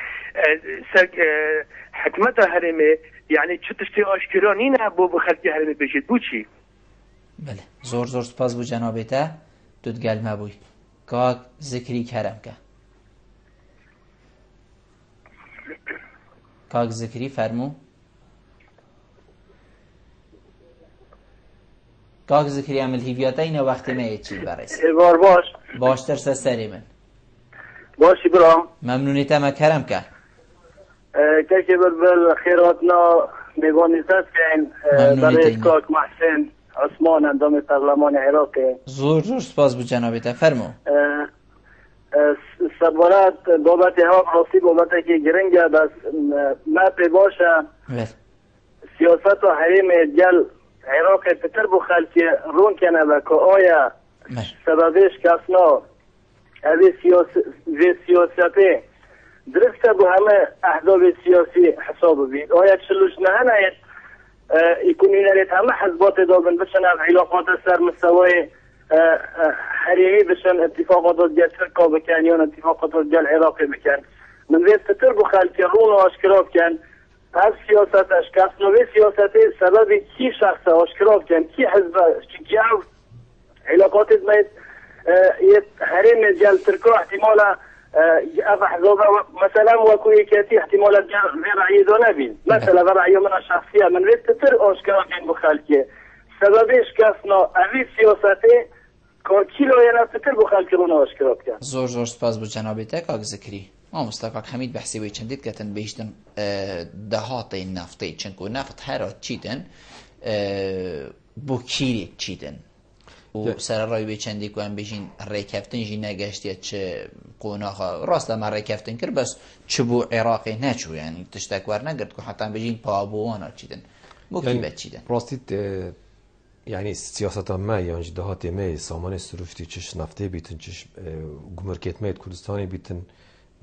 حكمتها هرمي يعني تشتي أشكرانينا بو بخلتي هرمي بيشيد بوشي بله زور سپاس بو جنابته دود گل مبوی کاک ذکری کرم که کاک ذکری فرمو کاک ذکری عمل هیویاتا اینه وقتی ما چی برس ایوار باش ترسه سری من باشی برام ممنونیت ما کرم که کسی بر خیراتنا میگونیست که برای کاک محسن عثمان اندام پارلمان عراق زور سپاس بو جنابت فرمو سبارت بابت ها خاصی بابت که گرنگه بس مپی باشه سیاست و حریم جل عراق پتر بو خلکی رون کنه و که آیا سببش کسنا اوی سیاستی درسته بو همه احزاب سیاسی حساب بید آیا چلوش نه نهید يكون ينالت هم حزبات دابن بشن علاقات سر مستوى حريمي بشن اتفاقات ديال تركيا بكان يون اتفاقات ديال العراق بكان من ذي تتربو خالتي رون واشكراف كان هذه سياسات اشكاس نوي سياساتي سبب كي شخص اشكراف كان كي حزب كي علاقات ما حريم ديال تركيا احتمالا أحزاب مثلا وكوي كاتي احتمالات غير عيدونا بين مثلا غير عيومنا الشخصية من ريت تتر أشكال بين بخالكي سببش كاسنا أبي سياساتي كيلو ينا تتر بخالكي رونا أشكال بكان زور سپاس بو جنابته کاک ذکری ما مستقاق حمید بحثی وی چندید کتن بیشتن دهات نفتی چنکو نفت هر چیدن بو کیری چیدن و سر رای به چندی که هم بیشین ریکفتن جی نگشتیه چه قوناخا راست ما ریکفتن کرد بس چه بو عراقی نچو یعنی تشتکوار نگرد که حتی بیشین پابوانا چیدن بو کی بد چیدن راستید yani siyaseta me yani cidahatê me samanê siruştî çiş naftê bîtin çiş gumrkêtmeyê Kurdistanê bîtin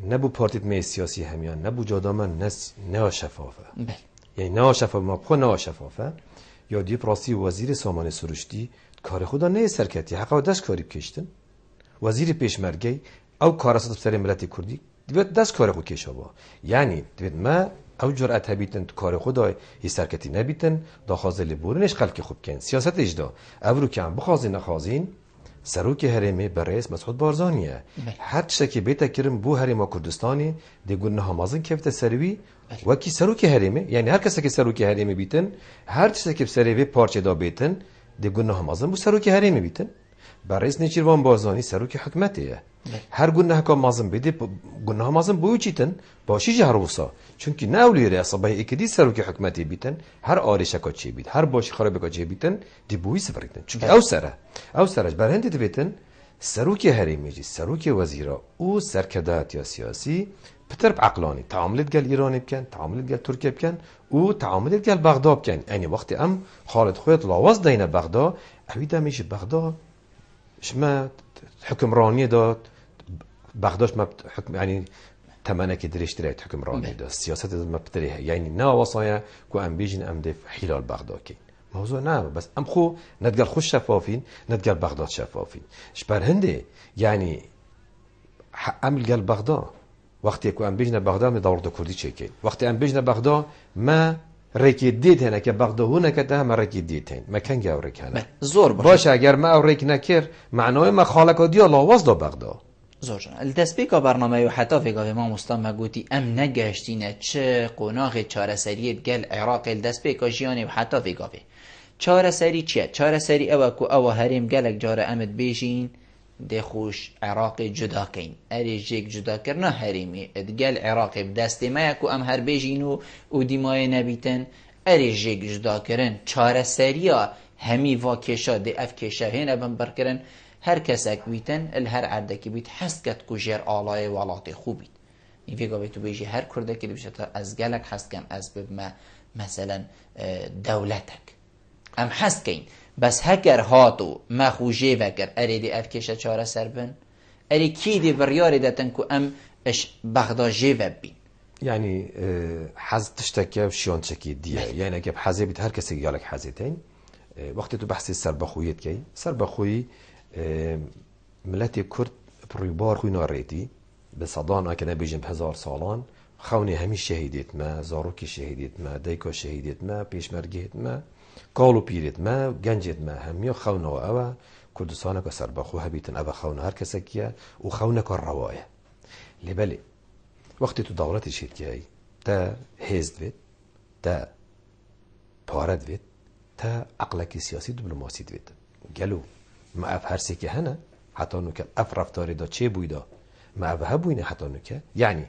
ne bu partît me siyasî hemiyan ne bu cada me ne şeffaf e yani ne şeffaf me xwe ne şeffaf e ya dîp rastî wezîrê samanê siruştî karê xwe da neyê serketî heqa destkarî bikêştin wezîrê pêşmergey ew karasat bi serê miletê Kurdî divêt destkarê xwe kêşaba yani divêt me او جرأت هبیتن تو کار خدای هی سرکتی نبیتن داخوازه لبورنش خلقی خوب کن سیاست اجدا او رو که هم بخوازین نخوازین سروک هرمه بر رئیس مسعود بارزانیه هر چشکی بیتا کرم بو هرم کردستانی دیگون نهامازن کفت سروی وکی سروک هرمه یعنی هر کسی که سروک هرمه بیتن هر چشکی سروی پارچه دا بیتن دیگون نهامازن بو سروک هرمه بیتن بر رئیس نیچیروان بارزانی سروک حکمتیه her gün hakkı mazın bedi günah mazın boyu çitin başı jahrusa çünkü ne avliyre sabah ikidi seruki hükümeti biten her arişa kaçı bit her başı xarabe kaçı biten di boyu sıfırdan çünkü ev sera berhende dibetin seruki herimici seruki vezira o serkedat ya siyasi pıtır aqlani taamlet gel İran bken taamlet gel Türkiye bken o taamlet gel Bağdat bken yani vakti am Khalid Khoyat lawaz dayna Bağdat evida mişi Bağdat şma hükümrani dad بغداد ما حكم يعني تمنى كدريش تريت حكم راني ده السياسات ما بتريها يعني نا وصايا كو ام بيجن ام دف حلال بغداد كي موضوع نعم بس ام خو ندقل خوش شفافين ندقل بغداد شفافين شبر هندي يعني ام قال بغداد وقت يكو ام بيجن بغداد من دور كردي تشيكين وقت ام بيجن بغداد ما ريكي ديت هنا كبغداد هنا كده ما ريكي ديت هنا ما كان جاورك هنا زور باش اگر ما اوريك نكر معناه ما خالق دي الله واسدا بغداد زور جان التسبیکا برنامه و حتی فیگاوی ما مستم گوتی ام نگشتینه چه قناغ چاره سریت گل عراق التسبیکا جیانی و حتی فیگاوی چاره سری چیه؟ چاره سری اوه که اوه هریم گلک جاره امد بیشین ده خوش عراق جدا کین اری جیک جدا کرنا هریمی ادگل عراق بدستی ما یکو ام هر بیشین و دیمای نبیتن اری جیک جدا کرن چاره سریا همی واکشا ده اف کشا هین ابن برکرن هر کسک بیتن هر عردکی بیت حست کت کجر آلای ولات خوبید این فیگا بیتو بیجی هر کرده که بیشتا از گلک حست کم از بب مثلا دولتک ام حست کن بس هکر هاتو ما خوجه وکر اری دی افکشه چاره سر بن اری کی دی بریاری داتن که ام اش بغدا جه وب بین يعني حز تشتكي وشون تشكي دي يعني اجيب حزي بيت هر كسي قالك حزتين وقت تو بحثي سربخويت كي سربخوي ملتي كرد بريبار خوي ناريتي بصدان اكنا بيجن بهزار سالان خوني همي شهيدت ما زاروكي شهيدت ما ديكو شهيدت ما بيشمرگيت ما قالو بيرت ما گنجت ما همي خونا او كردستان كو سربخو هبيتن ابا خونا هر كسكيا وخونا كو روايه لبلي وقتی تو دولتی شید که تا هزد وید تا پارد وید تا عقلکی سیاسی دیپلماسی وید گلو ما اف هر که هنه حتی نو که اف رفتاری دا چه بویدا ما اف هبوینه حتی نو که یعنی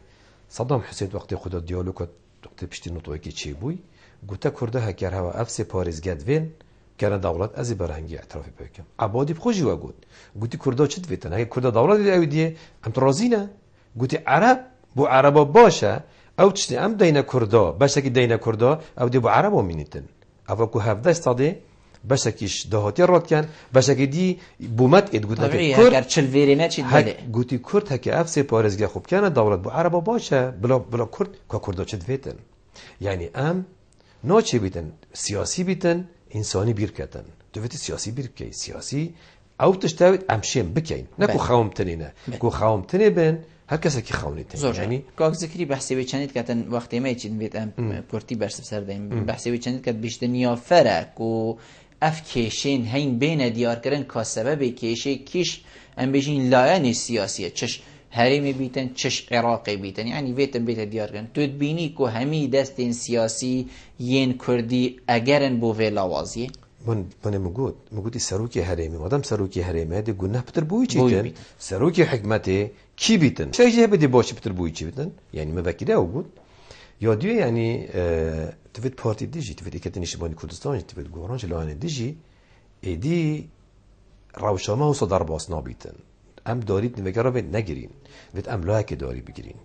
صدام حسین وقتی خدا دیالوگ وقتی پشتی نوتوی که چه بوی گوته کرده هکر هوا اف سپاریز گدوین که دولت از برهنگی اعترافی بکم عبادی بخوشی و گوتی کرده چه دویتن اگه کرده دولت دیدی ام ترازینه گوتی عرب بو عربا باشه او تشتي ام دينا كردا باشكي دينا كردا او دي بو عربا مينيتن او كو هفدا استادي باشكيش دهاتي رات كان باشكي دي بومت اد گوت نفي كرد اگر چل ويرينه چي بده گوتي كرد هكي اف سي پارزگه خوب كان دولت بو عربا باشه بلا كرد كو كردا چد ويتن يعني ام نو چي بيتن سياسي بيتن انساني بيركتن دوت سياسي بيركي سياسي او تشتاوت امشين بكين نكو خومتنينه كو خومتني بن هر کسی که خونیته یعنی کاک ذکری بحثی به چنید کردن وقتی ما چین بیت ام کرتی برسف سردیم بحثی به چنید کرد بیشتر نیا فرق و اف کشین هین بین دیار کردن که سبب کشه کش ام بیشین لایه سیاسیه چش هریمی بیتن چش عراقی بیتن یعنی بیتن بیت دیار کردن تو بینی که همی دست سیاسی ین کردی اگرن بو لاوازیه من موجود سروکی هریمی مادام سروکی هریمی ده گناه پتر بوی چیتن سروکی حکمته کی بیتن چه جه بدی باشه پتر بوی چی بیتن یعنی مفکره او بود یا دیو یعنی توید پارتی دیجی توید اکت نشبانی کردستان توید گورانج لاین دیجی ایدی روشامه و صدر باس نابیتن ام دارید نوگرا وید نگیرین وید ام لایک داری بگیرین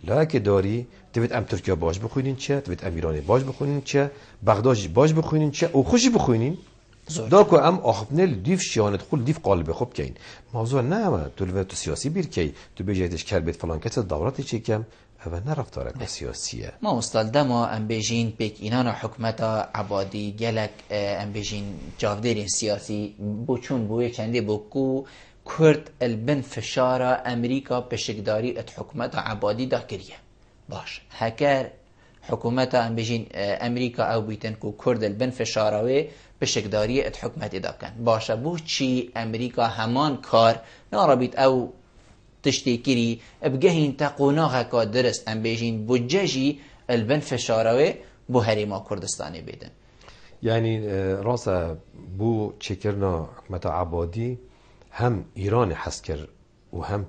لایک داری توید ام ترکیه باش بخوینین چه توید ام ایرانی باش بخوینین چه بغداد باش بخوینین چه او خوشی بخوینین دا که ام آخفنل دیف شیانت خول دیف قالب خوب کین موضوع نه اما تو سیاسی بیر کی تو بجایدش کر بیت فلان کس دولت چی کم اول نرفتاره سیاسیه ما استاد ما ام بيجين بك اینانا حکومتا عبادی گلک ام بيجين جافدرین سیاسی بوچون بوی چنده بوکو کرد البن فشارا امریکا بشکداری ات حکومتا عبادی دا کریه باش هکر حکومتا ام بيجين امریکا او بیتن کو کرد البن فشاراوی بشکداری ات حکومتی دا کن باشه بو چی امریکا همان کار ناربیت او تشتكري بجهين تقوناها كدرس ام بيجين بوجاجي البن فشاروي بو هريما كردستاني بيدن يعني راسا بو تشكرنا حكمة عبادي هم ايران حسكر وهم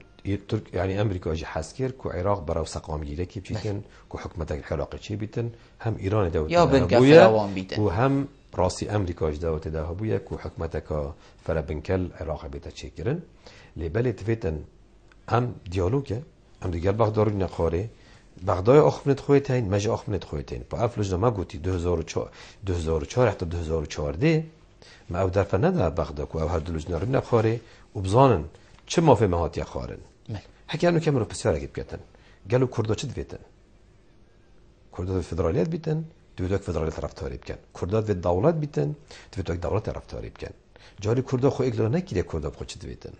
ترك يعني امريكا اجي حسكر كو عراق براو سقام جيره كي بيتن كو حكمة العراق چي بيتن هم ايران دوت يا بن كفراوان بيتن وهم راسي امريكا اجي دوت ده بويا كو حكمتك فربنكل عراق بيتا تشكرن لبلت فيتن هم دیالوگه هم دیگر بغداد رو نخواره بغداد آخفنت خویتین مجه آخفنت خویتین با افلوج ما گویی 2004 حتی 2014 ما او درفه نده بغداد که او هر دلوج نرو نخواره و بزانن چه مافه مهاتی خارن حکی همونو که من رو پسیار اگه بکتن گلو کردا چه دویتن کردا فدرالیت بیتن دویدوک فدرالیت رفتاری بکن کردا و دولت بیتن دویدوک دولت رفتاری بکن جاری کردا خو اگلا نکیده کردا بخو چه دویتن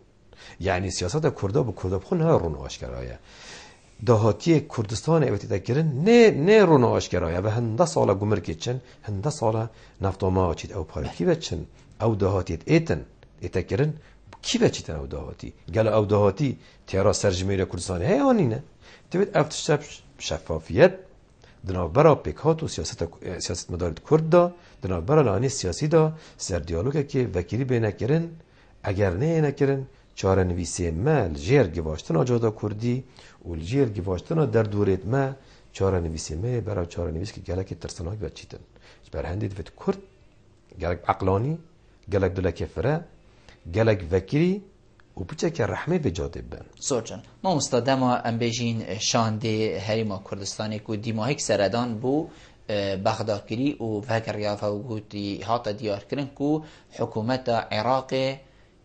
یعنی سیاست کردا با کردا بخون نه رون آشکارایه دهاتی کردستان اوتی تکرن نه رون آشکارایه و هنده سالا گمر کچن هنده سالا نفتوما چید او پاره کی بچن او دهاتیت ایتکرن کی بچیتن او دهاتی گل او دهاتی تیرا سرجمهوری کردستان هیانی نه دوید افتشتب شفافیت دنابرا پیکات و سیاست مدارت کرد دا دنابرا لانی سیاسی دا سر دیالوگه که وکیلی بینه کرن اگر نه نکرن چاره نویسی ما جیر گواشتن جدا کردی و جیر گواشتن در دورت ما چاره نویسی ما برای چاره نویس که گلک ترسناک بچیتن بر هندی دوت کرد گلک عقلانی گلک دلک فره گلک وکری و بچه که رحمه به جاده بن سوچن ما استاده ما ام بیجین شانده هریما کردستانی که دیماهیک سردان بو بغداد کری و فکر یافه و گوتی هاتا دیار کرن که حکومت عراق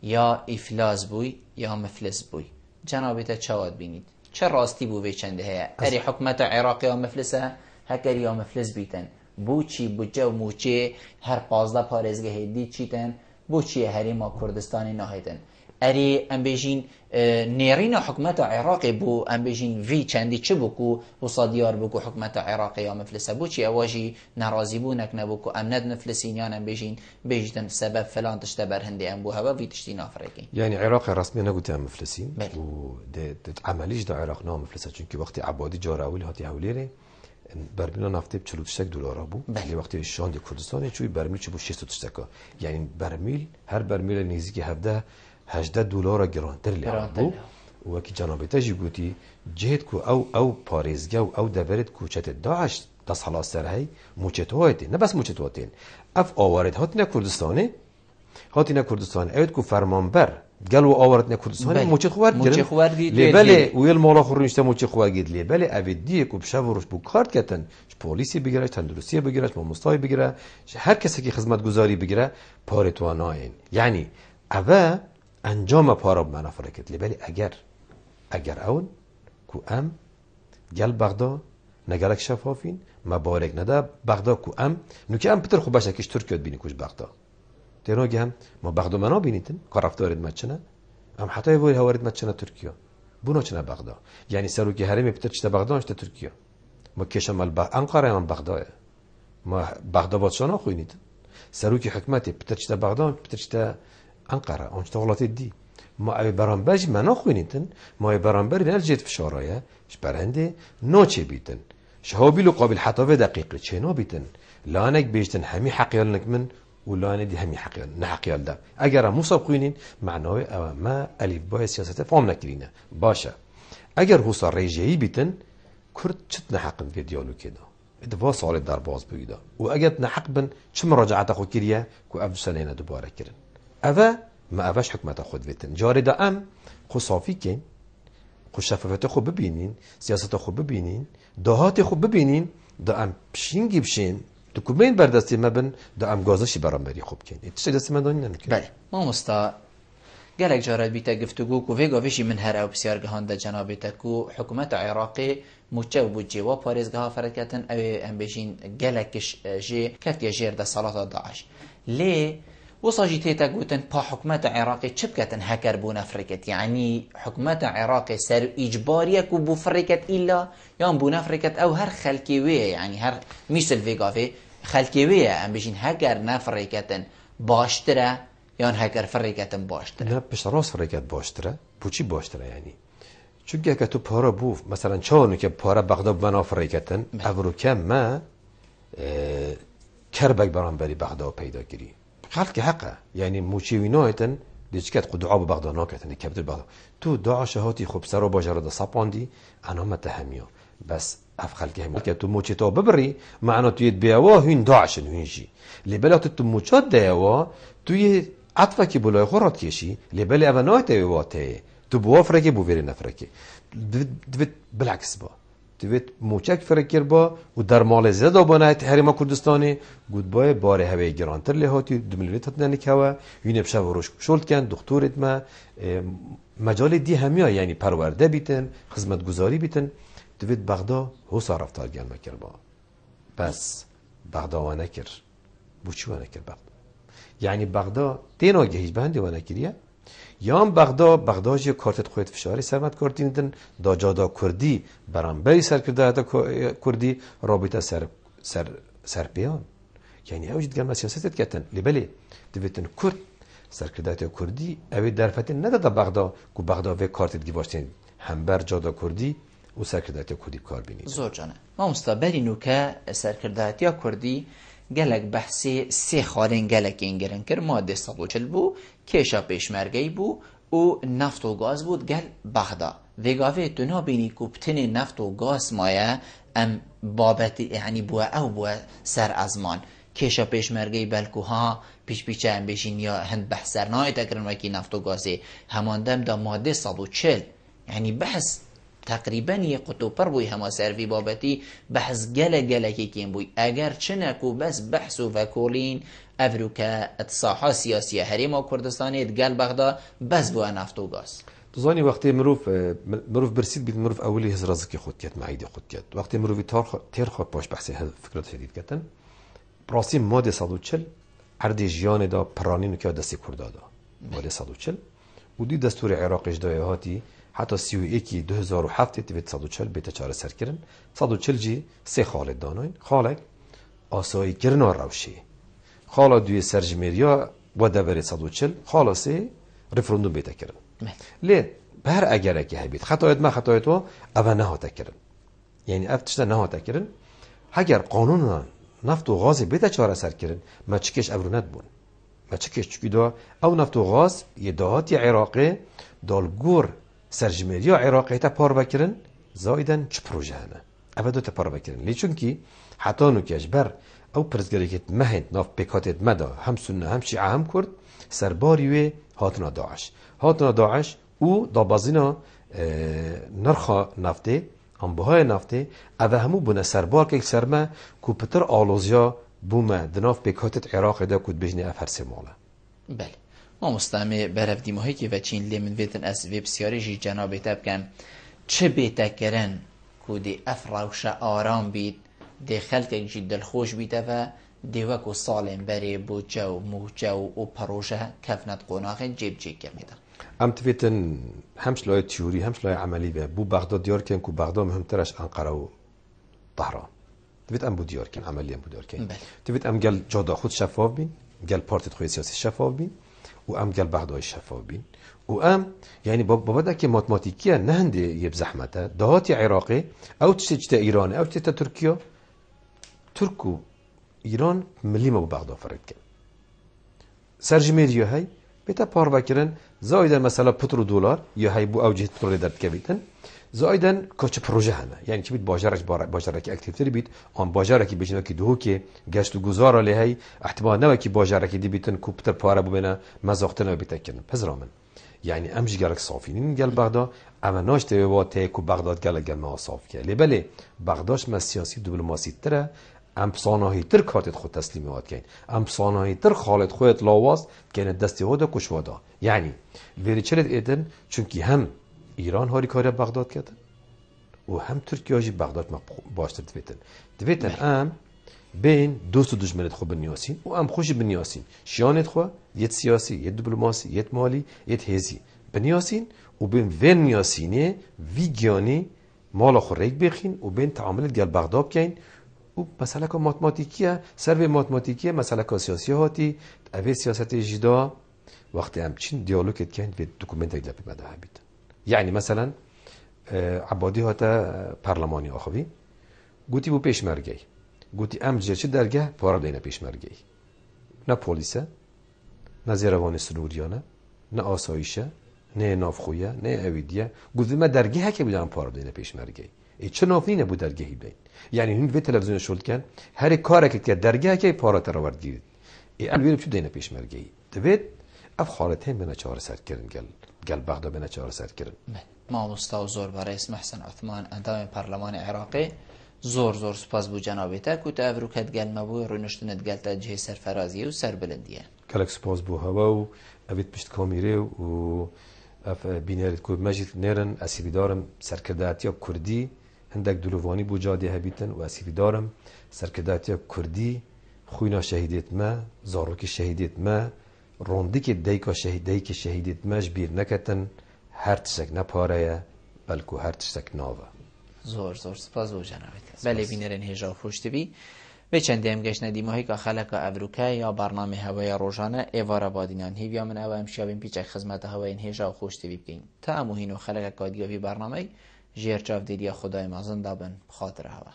یا افلاس بوی یا مفلس بوی جنابیت چواد بینید چه راستی بو وی چنده هیا اری حکومت عراق یا مفلسه هکر یا مفلس بیتن بو چی بوجه و موچه هر 15 پارزگه هدی چیتن بو چی هریما کردستانی نهیتن اری ام بیجین نیرین حکومت عراق بو ام بیجین وی چندی چه بکو و صادیار بکو حکومت عراق یا مفلسه بو چی اواجی نرازی بو نکنه بکو ام ند مفلسین یا ام بیجین بیجدن سبب فلان تشته بر هندی ام بو هوا وی تشتی نافرکی یعنی عراق رسمی نگوته ام مفلسین و عملیش دا عراق نام مفلسه چون که وقتی عبادی جاراویل هاتی حولیره برمیل نفتی $48 بو یه وقتی شاند کردستان چوی برمیل چه بو 600 تکا یعنی برمیل هر برمیل نزدیک 18 $17 گرانتر لیاب بو و کی جنابیت جیگوتی جهت کو او پاریزگا او دبرت کوچت داعش دست حالا سرهی موچتوهاتی نه بس موچتوهاتین اف آوارد هاتی نه کردستانه هاتی نه کردستانه اوید کو فرمانبر گلو آوارد نه کردستانه موچت خوارد گرن لیبله ویل مالا خورنشته موچت خوارد گید لیبله اویدیه کو بشه وروش بو کارت کتن پلیسی بگیره تندرستی بگیره ماموستای بگیره هر کسی که خدمت گزاری بگیره پارتواناین یعنی اوه انجام پارا منافره کت لیبلی اگر اون کو ام گل بغداد نگلک شفافین مبارک نده بغداد کو ام نوکی ام پتر خوب باشه کش ترکیت بینی کش بغداد تیراگی هم ما بغداد منا بینیتن کار رفتارید مچنه ام حتی وی هوارید مچنه ترکیه بونا چنه بغداد یعنی سروکی هرمی پتر چته بغداد چته ترکیه ما کشمال انقره هم بغداد ما بغداد بادشاه خوینید سروکی حکمتی پتر چته بغداد پتر چته انقره اونش تولات دی ما ای برانبرج منا خوینیتن ما ای برانبر نرجت فشارایه اش برنده نوچه بیتن شهابیلو قابل حتاوه دقیقه چه نو بیتن لانک بیشتن همی حقیال نکمن و لانه دی همی حقیال نه حقیال ده اگر مصاب خوینین معنای او ما الف با سیاست فهم نکرینه باشه اگر حسا ریجهی بیتن کرد چت نحقن في دیالوگ کده ادوا سوال در باز بگیده و اگر نحق بن چه مراجعت خو کریه کو افضل سنه دوباره کرن اوه ما اوش حکمت خود ویتن جاری دا ام خو صافی کن خو شفافیت خو ببینین سیاست خو ببینین دهات خو ببینین دا ام پشینگی بشین دکومنت بر دستی ما بن دا ام گازشی برام بری خوب کن اتش دستی ما دانی نکرد. بله ما مستا گلک جارد بیتا گفتگو کو ویگا ویشی من هر او بسیار گهانده جنابیتا کو حکومت عراقی موچه و بودجه و پارێزگەها فەرەکەتن ئەوێ ئەم بێژین گەلێکش ژێ کەفتە ژێر دەسەڵاتە داعش لێ وەساژی تێتە گوتن پا حکومەتە عێراقی چ بکەتن هەکەر بوونە فڕێکەت یعنی حکومەتە عێراقی سەر ئیجباریەک و بوو فڕێکەت ئیلا یان بوونە فڕێکەت ئەو هەر خەلکی وێ یعنی هەر میسل ڤێگاڤێ خەلکی وێە ئەم بێژین هەگەر نەفڕێکەتن باشترە یان هەگەر فڕێکەتن باشترە نه پشت ڕاست فڕێکەت باشترە بۆچی باشترە یعنی چونکە کە تو پارە بوو مثلا چۆن کە پارە بەغدا بمەناو فڕێکەتن ئەڤروکە مە کەربەک بەرامبەری بەغدا و پەیداگیری خەڵکی حەقە یعنی موچی وینایەتن دیچکەت قودعا بە بەغدا ناکەتن کەبتر بەغدا تو داعش هاتی خوب سەر و باژەرە دەسەپاندی ئەنا مەتەهەمیە بەس ئەف خەڵکی هەموو کە تو موچی تۆ ببڕی معنە تویت بێەوە هوین داعشن هوینژی لێبەلا تو موچات دەیەوە توی عەتفەکی بۆ لای خۆڕات کێشی لێبەلی ئەڤە نایەتەوێ تەیە تو بوا فرقی بو ویری نفرقی دوید بالعکس با دوید موچک فرقیر با و در مالزه دا بانایت حریم کردستانی گود بای باره هوای گرانتر لحاتی 2 میلیون تاتنه نکوه یونی بشه و روش شلد کن دکتورت ما مجال دی همیا یعنی پرورده بیتن خدمت گذاری بیتن دوید بغدا حسا رفتار گل مکر با بس بغدا و نکر بو چی و نکر بغدا یعنی بغدا دین آگه هیچ بهندی و نکریه یان بغداد یه کارت خویت فشاری سرمت کردین دا جادا کردی برانبری سرکردایت کردی رابطه سر بیان یعنی اوجد گرم سیاستت کتن لیبلی دویتن کرد سرکردایت کردی اوی درفتی نداده بغداد که بغداد و کارتت گیواشتین هم بر جادا کردی و سرکردایت کردی بکار بینید زور جانه ما مستبرینو که سرکردایت کردی گلک بحثی سه خالین گلک اینگرن کر ماده 140 بو کشا پیشمرگی بو و نفت و گاز بود گل بغدا وگاوه تو بینی کوبتن نفت و گاز مایه ام بابت یعنی بو او بو سر ازمان کشا پیشمرگی بلکو ها پیچه ام بشین یا هند بحثر نای تکرن وکی نفت و گازی هماندم دا ماده 140 یعنی بحث تقریبا یه قطوپر بوی همه سروی بابتی بحث گله که کیم بوی اگر چنکو بس بحثو وکولین افرو که اتصاحا سیاسیه حریم و کردستانی گل بغدا بس بو نفت و گاز تزانی وقتی مروف برسید بید مروف اولی هز رزقی خود کت معیدی خود کت وقتی مروفی تیر خود باش بحثی فکرات شدید کتن براسی ماده 140 عردی جیان دا پرانینو که دستی کرده دا ماده 140 و دی دستور عراقش دایه هاتی حتی 31 2007 تیوید 140 بیت چاره سر کردن 140 جی سه خالد داناین خالک آسایی کرنا روشی خالا دوی سرجمیریا و دبر 140 خالا سه رفراندوم بیت کردن لی بر اگر که هبید خطایت ما خطایت و اول نهات کردن یعنی افتشت نهات کردن اگر قانون نفت و غاز بیت چاره سر کردن ما چکش ابرونت بون ما چکش چکی دا او نفت و غاز یه دهاتی عراقی دالگور سرجمیریا عراقی تا پار بکرن زایدن چه پروژه هنه ابدا تا پار بکرن لی چونکی حتی نوکیش بر او پرزگریکت مهند ناف پیکاتت مدا هم سنه هم شیعه هم کرد سرباریوی هاتنا داعش او دابازینا نرخا نفته هم بهای نفته اوه همو بونه سربار که سرمه که پتر آلوزیا بومه دناف پیکاتت عراقی دا کود بجنه افرسی ماله بله ما مستعمه برف دیماهی که و چین لیمن ویتن از ویب سیاریجی جنابی تب کن چه بیتا کرن که دی افراوش آرام بید دی خلق جی دلخوش بیتا و دی وکو سالم بری بوچه و موچه و پروژه کفنت قناخ جیب جیب کرمیده ام تویتن همش لای تیوری همش لای عملی به بو بغداد دیار کن که بغداد مهمترش انقره و طهران تویت ام بو دیار کن عملی ام بو دیار کن تویت ام گل جادا خود شفاف بین گل پارتیت خوی سیاسی شفاف بین و ام گل بغداد شفاف بین و ام یعنی بابا ده که ماتماتیکیه نه هنده یه بزحمته دهاتی عراقی او تشتا ایران او تشتا ترکیه ترکو ایران ملی ما بو بغداد فرد کن سرجمیریا های بیتا پار بکرن زایدن مثلا پترو دلار یا های بو اوجه پترو درد که بیتن زایدن کاچ پروژه هنه یعنی چی بید باجرک اکتیفتری بید آن باجرکی بجنه که دو که گشت و گذار علی های احتمال نه که باجرکی دی بیتن کوپتر پاره ببینه مزاختنه بیتن کنن پذرامن یعنی امش گلک صافینین گل بغداد اما ناشته و ته کو بغداد گل ما صاف که بله بغدادش ما سیاسی دیپلماسی تره ام صانعی تر کارت خود تسلیمات کن، ام صانعی تر خالد خودت لاواست که دستی هدا کشوادا. یعنی ولی چلت ایدن چونکی هم ایران هاری کاری بغداد کردن و هم ترکیه جی بغداد ما باشتر دویتن ام بین دوست و دشمنت خو بنیاسین و ام خوش بنیاسین شیانت خو یت سیاسی، یت دیپلماسی، یت مالی، یت هزی بنیاسین و بین ون نیاسینه ویگیانی مال خو ریک بخین و بین تعامل دیال بغداد کین و مسئله که ماتماتیکیه سر به ماتماتیکیه مسئله که سیاسی هاتی اوی سیاست جدا وقتی هم چین دیالوگت کن به دکومنت ایلا بمده هبید. یعنی مثلا عبادی هاتا پارلمانی آخوی گوتی بو پیشمرگی گوتی ام جرچه درگه پارا دینه پیشمرگی نه پولیسه نه زیروان سنوریانه نه آسایشه نه نافخویه نه اویدیه گوتی ما درگه هکه بیدارم پارا دینه پیشمرگی ای چه نافنی نبود درگهی بین یعنی این وی تلویزیون شد کن هر کاری که درگه هکه پارا تراورد گیرید ای الویرم چه دینه پیشمرگی دوید اف خالت هم بنا چهار سر کردن گل بغداد بنا چهار سر کردن ما مستوزور برای اسم محسن عثمان اندام پارلمان عراقی زور سپاس بو جنابیتا کوت افروکت گل مبو رونشتنت گل تا جه سرفرازی و سربلندیه کلک سپاس بو هوا و اوید پشت کامیره و اف بینارد کو مجید نرن اسیبی دارم سرکرداتیا کردی هندک دلوانی بو جادی هبیتن و اسیبی دارم سرکرداتیا کردی خوینا شهیدیت ما زاروک شهیدیت ما روندی که دیکا شهیدیت ماش بیر نکتن هر تشک نپاره بلکو هر تشک ناوه زور سپاس بو جنابیتا بله بینرن هجا خوشتی بی به چندی هم گشت ندیماهی که خلق افروکه یا برنامه هوای روزانه ایوارا بادینان هیویا من او امشیابین پیچک خدمت هوای هجا خوشتی بی بگین تا اموهین و خلق کادیوی برنامه جیر چاف دیدیا خدای مازن دابن بخاطر هوا